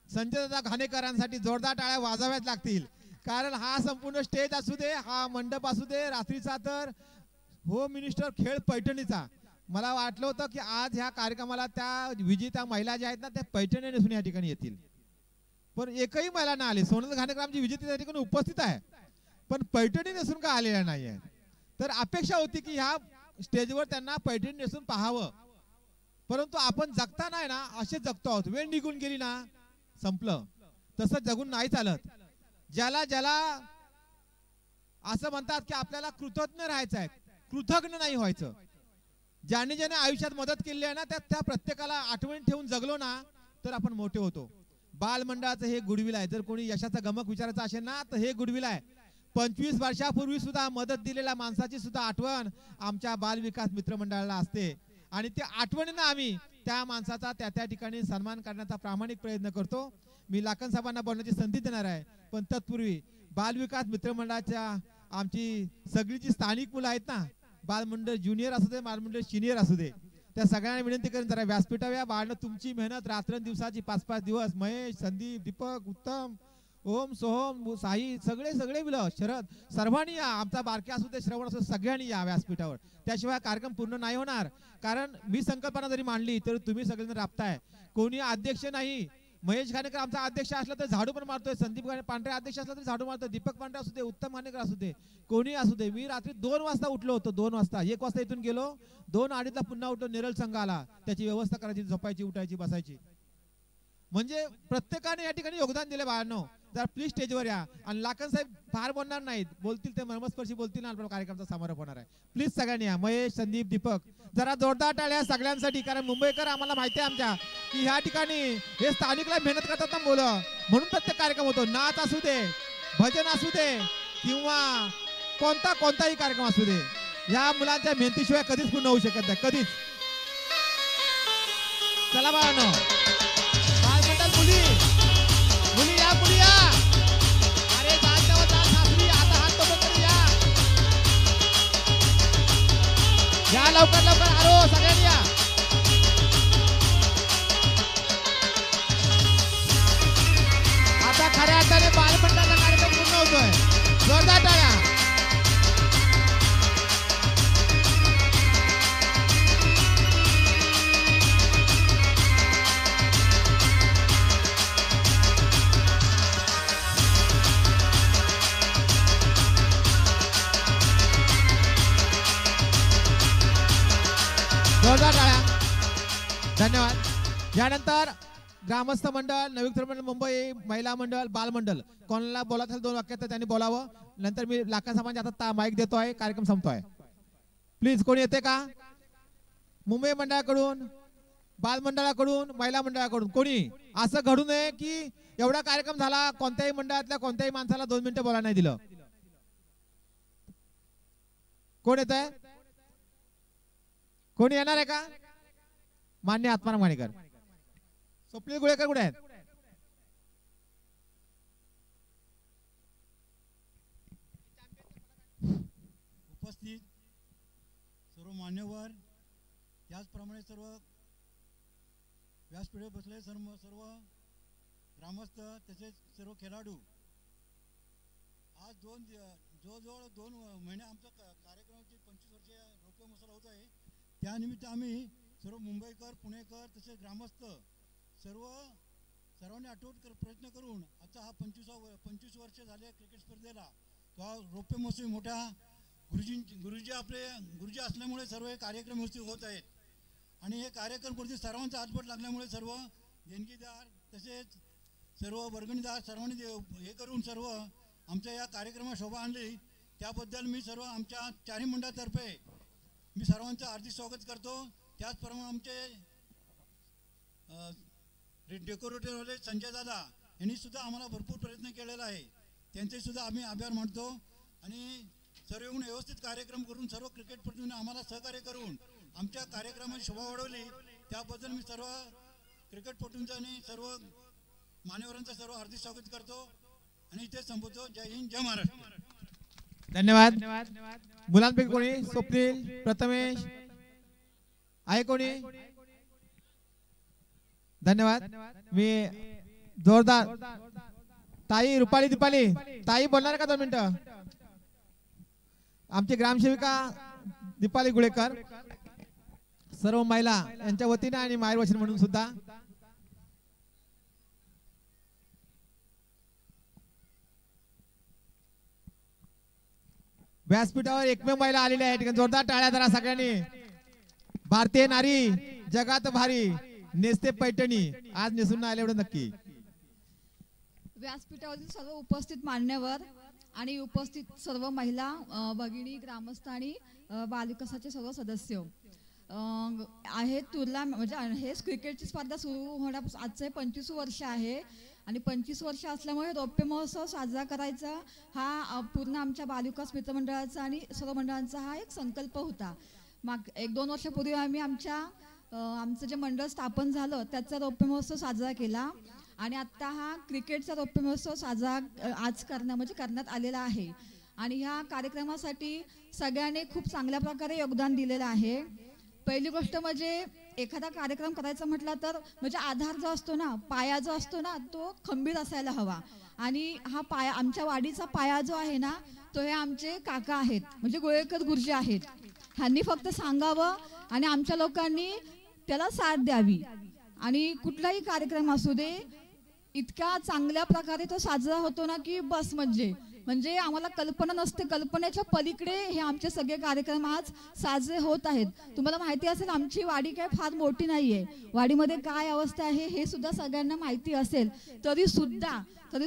संजय दादा घाणेकरांसाठी जोरदार टाळ्या वाजवाव्याच लागतील. कारण हा संपूर्ण स्टेज असू दे, हा मंडप असू दे, रात्रीचा तर होम मिनिस्टर खेळ पैठणीचा. मला वाटलं होतं की आज ह्या कार्यक्रमाला त्या विजेत्या महिला ज्या आहेत ना त्या पैठणी नेसून या ठिकाणी येतील, पण एकही महिला ना आली. सोनल घाणेकर आमची विजेती त्या ठिकाणी उपस्थित आहे, पण पैठणी नेसून का आलेल्या नाही आहे. तर अपेक्षा होती की ह्या स्टेजवर त्यांना पैठणी नेसून पाहावं, परंतु आपण जगता नाही ना असे जगतो आहोत. वेळ निघून गेली ना संपलं, तसं जगून नाही चालत. ज्याला ज्याला असं म्हणतात की आपल्याला कृतज्ञ राहायचं आहे, कृतज्ञ नाही व्हायचं. ज्याने ज्याने आयुष्यात मदत केली आहे ना त्या प्रत्येकाला आठवण ठेवून जगलो ना तर आपण मोठे होतो. बालमंडळाचं हे गुडविल आहे. जर कोणी यशाचा गमक विचारायचा असेल ना तर हे गुडविल आहे. 25 वर्षापूर्वी सुद्धा मदत दिलेल्या माणसाची सुद्धा आठवण आमच्या बाल विकास मित्र मंडळाला असते आणि त्या आठवणीनं आम्ही त्या माणसाचा त्या ठिकाणी सन्मान करण्याचा प्रामाणिक प्रयत्न करतो. मी लाखन साहेबांना बोलण्याची संधी देणार आहे, पण तत्पूर्वी बाल विकास मित्र मंडळाच्या आमची सगळी जी स्थानिक मुलं आहेत ना, बालमंडळ ज्युनियर असू दे, बालमंडळ सिनियर असू दे, त्या सगळ्यांना विनंती करून जरा व्यासपीठावर या. बाळनं तुमची मेहनत रात्रंदिवसाची 5-5 दिवस महेश, संदीप, दीपक, उत्तम, ओम, सोहम, साई सगळे मुलं, शरद सर्वांनी या. आमचा बारके असू दे, श्रवण असू, सगळ्यांनी या व्यासपीठावर. त्याशिवाय कार्यक्रम पूर्ण नाही होणार. कारण मी संकल्पना जरी मांडली तर तुम्ही सगळेजण राबताय. कोणी अध्यक्ष नाही. महेश घाणेकर आमचा अध्यक्ष असला तर झाडू पण मारतोय, संदीप पांढरे अध्यक्ष असला तरी झाडू मारतोय, दीपक पांढरे असू दे, उत्तम घाणेकर असू दे, कोणी असू दे. मी रात्री 2 वाजता उठलो होतो. 2 वाजता 1 वाजता इथून गेलो, 2:30 पुन्हा उठलो. निरल संघ आला, त्याची व्यवस्था करायची, झोपायची, उठायची, बसायची. म्हणजे प्रत्येकाने या ठिकाणी योगदान दिले. बाळांनो जरा प्लीज स्टेजवर या. आणि लाखन साहेब फार बोलणार नाहीत, बोलतील ते मर्मस्पर्शी बोलतील ना, आपला कार्यक्रमाचा समारोप होणार आहे. प्लीज सगळ्यांनी या. महेश, संदीप, दीपक जरा जोरदार टाळ्या सगळ्यांसाठी. कारण मुंबईकर आम्हाला माहिती आहे आमच्या की ह्या ठिकाणी हे स्थानिकला मेहनत करतात ना मुलं, म्हणून प्रत्येक कार्यक्रम होतो. नाच असू दे, भजन असू दे किंवा कोणताही कार्यक्रम असू दे, या मुलांच्या मेहनतीशिवाय कधीच पूर्ण होऊ शकत नाही, कधीच. चला बाळांनो, मुली या, मुली या. अरे सासरी आता हात तो या लवकर आलो सगळ्यांनी या. आता खऱ्या अर्थाने बालमंडळाचा कार्यक्रम पूर्ण होतोय. जोरदार टाळ्या. जोरदार टाळ्या. धन्यवाद. यानंतर ग्रामस्थ मंडळ, नवयुक्त मंडळ, मुंबई महिला मंडळ, बालमंडळ कोणाला बोलायचं 2 वाक्यात तर त्यांनी बोलावं. नंतर मी लाखन साहेबांच्या आता माईक देतोय, कार्यक्रम संपतोय. प्लीज कोणी येते का मुंबई मंडळाकडून, बालमंडळाकडून, महिला मंडळाकडून? कोणी असं घडू नये की एवढा कार्यक्रम झाला कोणत्याही मंडळातल्या कोणत्याही माणसाला 2 मिनिटं बोलायला नाही दिलं. कोण येत आहे? कोणी येणार आहे का? मान्य आत्माराम घाणेकर. स्वप्नील गुळेकर कुठे आहेत? उपस्थित सर्व मान्यवर, त्याचप्रमाणे सर्व व्यासपीठावर बसले सर्व ग्रामस्थ तसेच सर्व खेळाडू. आज जवळजवळ 2 महिने आमचा कार्यक्रमाची 25 वर्षीय रोप्य महोत्सव होत आहे. त्यानिमित्त आम्ही सर्व मुंबईकर, पुणेकर तसेच ग्रामस्थ सर्वांनी आठवण प्रयत्न करून आता हा 25 वर्ष झाले क्रिकेट स्पर्धेला. तो रौप्य महोत्सव मोठ्या गुरुजी असल्यामुळे सर्व हे कार्यक्रम व्यवस्थित होत आहेत. आणि हे कार्यक्रम प्रति सर्वांचा हातभार लागल्यामुळे सर्व देणगीदार तसेच सर्व वर्गणीदार सर्वांनी हे करून सर्व आमच्या या कार्यक्रमात शोभा आणली. त्याबद्दल मी सर्व आमच्या 4ही मंडळातर्फे मी सर्वांचं हार्दिक स्वागत करतो. त्याचप्रमाणे आमचे डेकोरेटरवाले संजय दादा यांनी सुद्धा आम्हाला भरपूर प्रयत्न केलेला आहे, त्यांचे सुद्धा आम्ही आभार मानतो. आणि सर्व येऊन व्यवस्थित कार्यक्रम करून सर्व क्रिकेटपटूंनी आम्हाला सहकार्य करून आमच्या कार्यक्रमाची शोभा वाढवली, त्याबद्दल मी सर्व क्रिकेटपटूंचं आणि सर्व मान्यवरांचं सर्व हार्दिक स्वागत करतो आणि इथे संपवतो. जय हिंद, जय महाराष्ट्र. धन्यवाद. मुलांपैकी कोणी? स्वप्नील, प्रथमेश आहे कोणी? धन्यवाद. मी जोरदार ताई रुपाली दीपाली ताई बोलणार का 2 मिनिटं? आमची ग्रामसेविका दीपाली गुळेकर, सर्व महिला यांच्या वतीने आणि मायरवचन म्हणून सुद्धा. व्यासपीठावर एकमेव महिला आलेली आहे, जोरदार टाळ्या जरा सगळ्यांनी. भारतीय नारी जगात भारी नेसते पैठणी, आज नेसून नाही आले एवढं नक्की. व्यासपीठावरील सर्व उपस्थित मान्यवर आणि उपस्थित सर्व महिला भगिनी, ग्रामस्थ आणि बालविकासाचे सर्व सदस्य आहेत. तुला म्हणजे हे क्रिकेटची स्पर्धा सुरू होण्यापासून आजचे 25 वर्ष आहे आणि 25 वर्ष असल्यामुळे रौप्य महोत्सव साजरा करायचा हा पूर्ण आमच्या बालविकास मित्रमंडळाचा आणि सर्व मंडळांचा हा एक संकल्प होता. 1-2 वर्षापूर्वी आम्ही आमचं जे मंडळ स्थापन झालं त्याचा रौप्य महोत्सव साजरा केला आणि आता हा क्रिकेटचा रौप्य महोत्सव साजरा आज करण्यात आलेला आहे. आणि ह्या कार्यक्रमासाठी सगळ्यांनी खूप चांगल्या प्रकारे योगदान दिलेलं आहे. पहिली गोष्ट म्हणजे एखादा कार्यक्रम करायचा म्हटला तर म्हणजे आधार जो असतो ना, पाया जो असतो ना, तो खंबीर असायला हवा. आणि हा पाया, आमच्या वाडीचा पाया जो आहे ना, तो हे आमचे काका आहेत, म्हणजे गोळेकर गुरुजी आहेत. ह्यांनी फक्त सांगावं आणि आमच्या लोकांनी त्याला साथ द्यावी. आणि कुठलाही कार्यक्रम असू दे, इतक्या चांगल्या प्रकारे तो साजरा होतो ना की बस. म्हणजे आम्हाला कल्पना नसते, कल्पनेच्या पलीकडे हे आमचे सगळे कार्यक्रम आज साजरे होत आहेत. तुम्हाला माहिती असेल आमची वाडी काय फार मोठी नाहीये, वाडीमध्ये काय अवस्था आहे हे सुद्धा सगळ्यांना माहिती असेल. तरी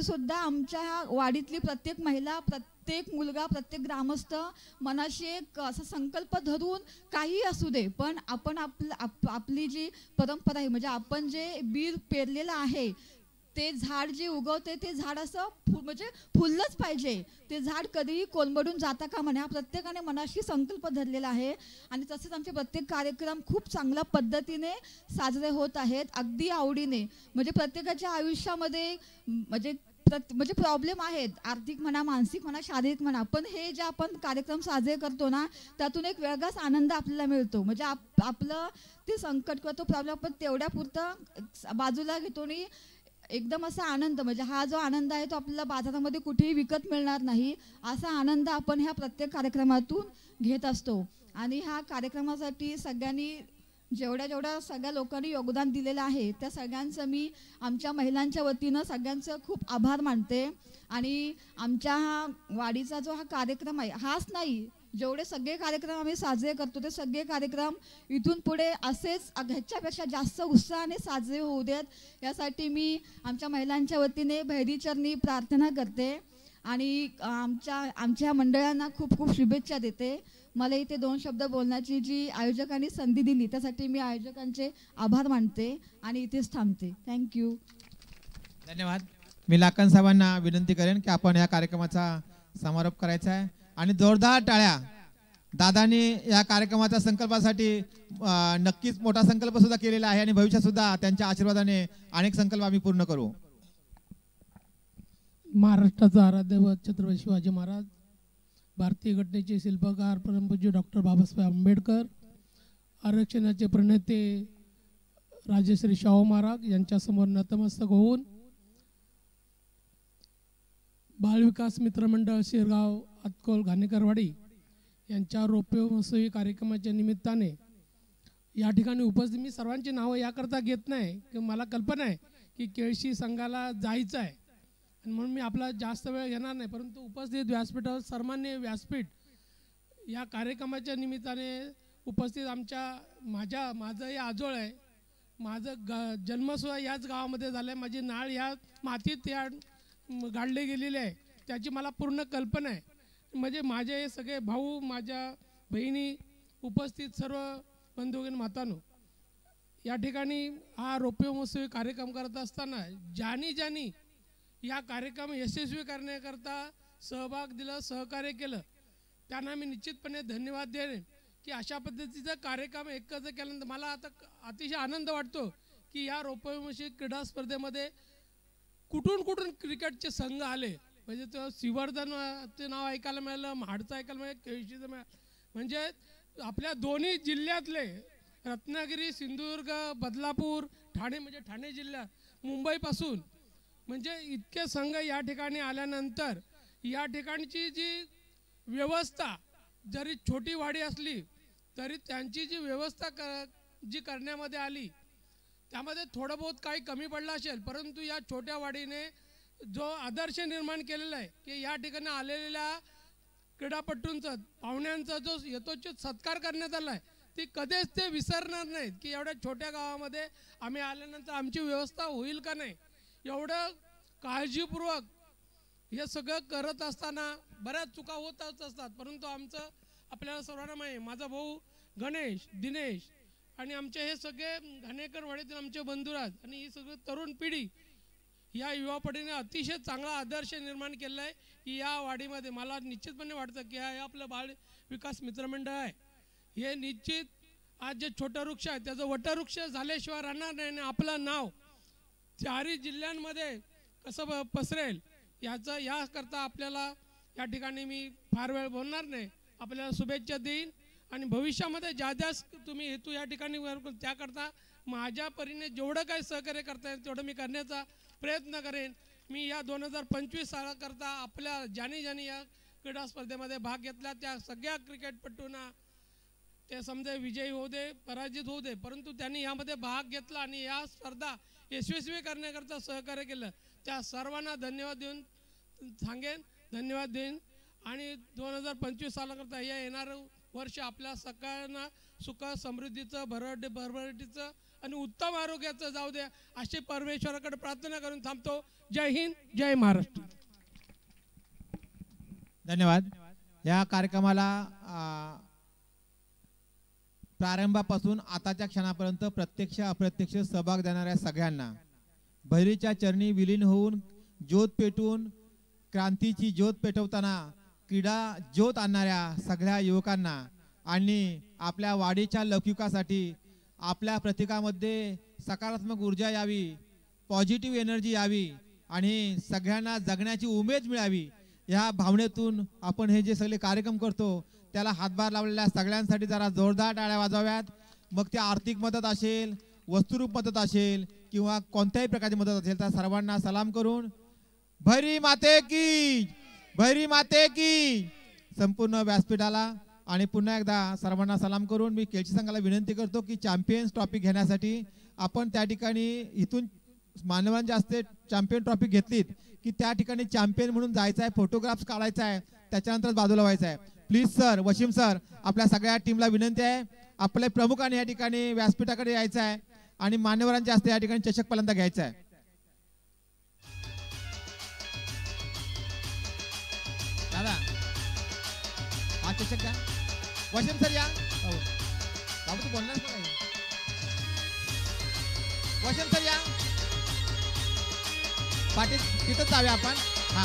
सुद्धा आमच्या वाडीतली प्रत्येक महिला, प्रत्येक मुलगा, प्रत्येक ग्रामस्थ मनाशी एक असा संकल्प धरून काही असू दे, पण आपण आपली जी परंपरा आहे, म्हणजे आपण जे बी पेरलेलं आहे ते झाड जे उगवते ते झाड असं म्हणजे फुललंच पाहिजे. ते झाड कधीही कोलमडून जाता कामा नये, हा प्रत्येकाने मनाशी संकल्प धरलेला आहे. आणि तसेच आमचे प्रत्येक कार्यक्रम खूप चांगल्या पद्धतीने साजरे होत आहेत, अगदी आवडीने. म्हणजे प्रत्येकाच्या आयुष्यामध्ये म्हणजे प्रॉब्लेम आहेत, आर्थिक म्हणा, मानसिक म्हणा, शारीरिक म्हणा, पण हे जे आपण कार्यक्रम साजरे करतो ना त्यातून एक वेगळाच आनंद आपल्याला मिळतो. म्हणजे आपलं ते संकट किंवा तो प्रॉब्लेम आपण तेवढ्या पुरतं बाजूला घेतो आणि एकदम असा आनंद, म्हणजे हा जो आनंद आहे तो आपल्याला बाजारामध्ये कुठेही विकत मिळणार नाही, असा आनंद आपण ह्या प्रत्येक कार्यक्रमातून घेत असतो. आणि ह्या कार्यक्रमासाठी सगळ्यांनी जेवढ्या सगळ्या लोकांनी योगदान दिलेलं आहे त्या सगळ्यांचं मी आमच्या महिलांच्या वतीनं सगळ्यांचं खूप आभार मानते. आणि आमच्या हा वाडीचा जो हा कार्यक्रम आहे, हाच नाही, जेवढे सगळे कार्यक्रम आम्ही साजरे करतो ते सगळे कार्यक्रम इथून पुढे असेच ह्याच्यापेक्षा जास्त उत्साहाने साजरे होऊ देत, यासाठी मी आमच्या महिलांच्या वतीने भैरीचरणी प्रार्थना करते आणि आमच्या मंडळांना खूप खूप शुभेच्छा देते. मला इथे 2 शब्द बोलण्याची जी आयोजकांनी संधी दिली त्यासाठी मी आयोजकांचे आभार मानते आणि इथेच थांबते. थँक्यू. धन्यवाद. मी लाखन साहेबांना विनंती करेन की आपण या कार्यक्रमाचा समारोप करायचा आहे आणि जोरदार टाळ्या. दादांनी या कार्यक्रमाच्या संकल्पासाठी नक्कीच मोठा संकल्प सुद्धा केलेला आहे आणि भविष्यात सुद्धा त्यांच्या आशीर्वादाने अनेक संकल्प आम्ही पूर्ण करू. महाराष्ट्राचा आराध्य दैवत छत्रपती शिवाजी महाराज, भारतीय घटनेचे शिल्पकार परमपूज्य डॉक्टर बाबासाहेब आंबेडकर, आरक्षणाचे प्रणेते राजश्री शाहू महाराज यांच्यासमोर नतमस्तक होऊन बालविकास मित्रमंडळ शिरगाव अतकोल घाणेकरवाडी यांच्या रौप्य महोत्सवी कार्यक्रमाच्या निमित्ताने या ठिकाणी उपस्थित, मी सर्वांची नावं याकरता घेत नाही की मला कल्पना आहे की केळशी संघाला जायचं आहे आणि म्हणून मी आपला जास्त वेळ घेणार नाही, परंतु उपस्थित व्यासपीठावर सर्वमान्य व्यासपीठ या कार्यक्रमाच्या निमित्ताने उपस्थित माझं हे आजोळ आहे, माझं जन्मसुद्धा याच गावामध्ये झालं आहे, माझी नाळ या मातीत गाडले गेलेले आहे, त्याची मला पूर्ण कल्पना आहे. म्हणजे माझे सगळे भाऊ, माझ्या बहिणी, उपस्थित सर्व बंधू मातांनो, या ठिकाणी हा रौप्य महोत्सवी कार्यक्रम करत असताना ज्यांनी या कार्यक्रम यशस्वी करण्याकरता सहभाग दिला, सहकार्य केलं, त्यांना मी निश्चितपणे धन्यवाद देईन की अशा पद्धतीचा कार्यक्रम एकत्र केल्यानंतर मला आता अतिशय आनंद वाटतो की या रौप्य महोत्सवी क्रीडा स्पर्धेमध्ये कुठून क्रिकेटचे संघ आले. म्हणजे तो श्रीवर्धनचे नाव ऐकायला मिळालं, महाडचं ऐकायला मिळालं, केळशीचं मिळालं. म्हणजे आपल्या दोन्ही जिल्ह्यातले रत्नागिरी, सिंधुदुर्ग, बदलापूर, ठाणे, म्हणजे ठाणे जिल्ह्यात मुंबईपासून म्हणजे इतके संघ या ठिकाणी आल्यानंतर या ठिकाणची जी व्यवस्था जरी छोटी वाडी असली तरी त्यांची जी व्यवस्था जी करण्यामध्ये आली त्यामध्ये थोडं बहुत काही कमी पडलं असेल, परंतु या छोट्या वाडीने जो आदर्श निर्माण केलेला आहे की या ठिकाणी आलेल्या क्रीडापटूंचा, पाहुण्यांचा जो यथोचित सत्कार करण्यात आला आहे ती कधीच ते विसरणार नाहीत की एवढ्या छोट्या गावामध्ये आम्ही आल्यानंतर आमची व्यवस्था होईल का नाही. एवढं काळजीपूर्वक हे सगळं करत असताना बऱ्याच चुका होतच असतात, परंतु आमचं आपल्याला सर्वांना माहिती, माझा भाऊ गणेश, दिनेश आणि आमचे हे सगळे घाणेकर वाडीतील आमचे बंधुराज आणि ही सगळी तरुण पिढी या युवा पिढीने अतिशय चांगला आदर्श निर्माण केला आहे की या वाडीमध्ये मला निश्चितपणे वाटतं की हे आपलं बाल विकास मित्रमंडळ आहे. हे निश्चित आज जे छोटं वृक्ष आहे त्याचं वटवृक्ष झाल्याशिवाय राहणार नाही आणि आपलं नाव चारही जिल्ह्यांमध्ये कसं पसरेल याकरता आपल्याला या ठिकाणी मी फार वेळ बोलणार नाही, आपल्याला शुभेच्छा देईन आणि भविष्यामध्ये ज्या तुम्ही हेतू या ठिकाणी त्याकरता माझ्या परीने जेवढं काही सहकार्य करता येईल तेवढं मी करण्याचा प्रयत्न करेन. मी या 2025 सालाकरता आपल्या ज्यांनी या क्रीडा स्पर्धेमध्ये भाग घेतला त्या सगळ्या क्रिकेटपटूंना ते समजा विजयी होऊ दे, पराजित होऊ दे, परंतु त्यांनी यामध्ये भाग घेतला आणि या स्पर्धा यशस्वी करण्याकरता सहकार्य केलं त्या सर्वांना धन्यवाद देऊन धन्यवाद देईन आणि 2025 सालाकरता या येणारं वर्ष आपल्या सगळ्यांना सुख समृद्धीचं, भरभराटीचं आणि उत्तम आरोग्याचं जाऊ दे अशी परमेश्वराकडे प्रार्थना करून थांबतो. जय हिंद, जय महाराष्ट्र. धन्यवाद. या कार्यक्रमाला प्रारंभापासून आताच्या क्षणापर्यंत प्रत्यक्ष अप्रत्यक्ष सहभाग देणाऱ्या सगळ्यांना, भैरीच्या चरणी विलीन होऊन ज्योत पेटवून क्रांतीची ज्योत पेटवताना क्रीडा ज्योत आणणाऱ्या सगळ्या युवकांना आणि आपल्या वाडीच्या लौकिकासाठी आपल्या प्रतीकामध्ये सकारात्मक ऊर्जा यावी, पॉझिटिव्ह एनर्जी यावी आणि सगळ्यांना जगण्याची उमेद मिळावी या भावनेतून आपण हे जे सगळे कार्यक्रम करतो त्याला हातभार लावलेल्या सगळ्यांसाठी जरा जोरदार टाळ्या वाजवाव्यात. मग ते आर्थिक मदत असेल, वस्तुरूप मदत असेल किंवा कोणत्याही प्रकारची मदत असेल तर सर्वांना सलाम करून भैरी माते की, भैरी माते की संपूर्ण व्यासपीठाला आणि पुन्हा एकदा सर्वांना सलाम करून मी केळशी संघाला विनंती करतो की चॅम्पियन्स ट्रॉफी घेण्यासाठी आपण त्या ठिकाणी इथून मानवांच्या हस्ते चॅम्पियन ट्रॉफी घेतलीत की त्या ठिकाणी चॅम्पियन म्हणून जायचं आहे, फोटोग्राफ्स काढायचा आहे, त्याच्यानंतर बाजूला व्हायचं आहे. प्लीज सर, वशीम सर, आपल्या सगळ्या टीमला विनंती आहे, आपल्या प्रमुखांनी या ठिकाणी व्यासपीठाकडे यायचं आहे आणि मान्यवरांच्या हस्ते या ठिकाणी चषक पहिल्यांदा घ्यायचा आहे. दादा हा चषक द्या. वशीम सर या. बाबू तू बोलणार का? वशीम सर या. पाटील तिथंच जाऊया आपण. हा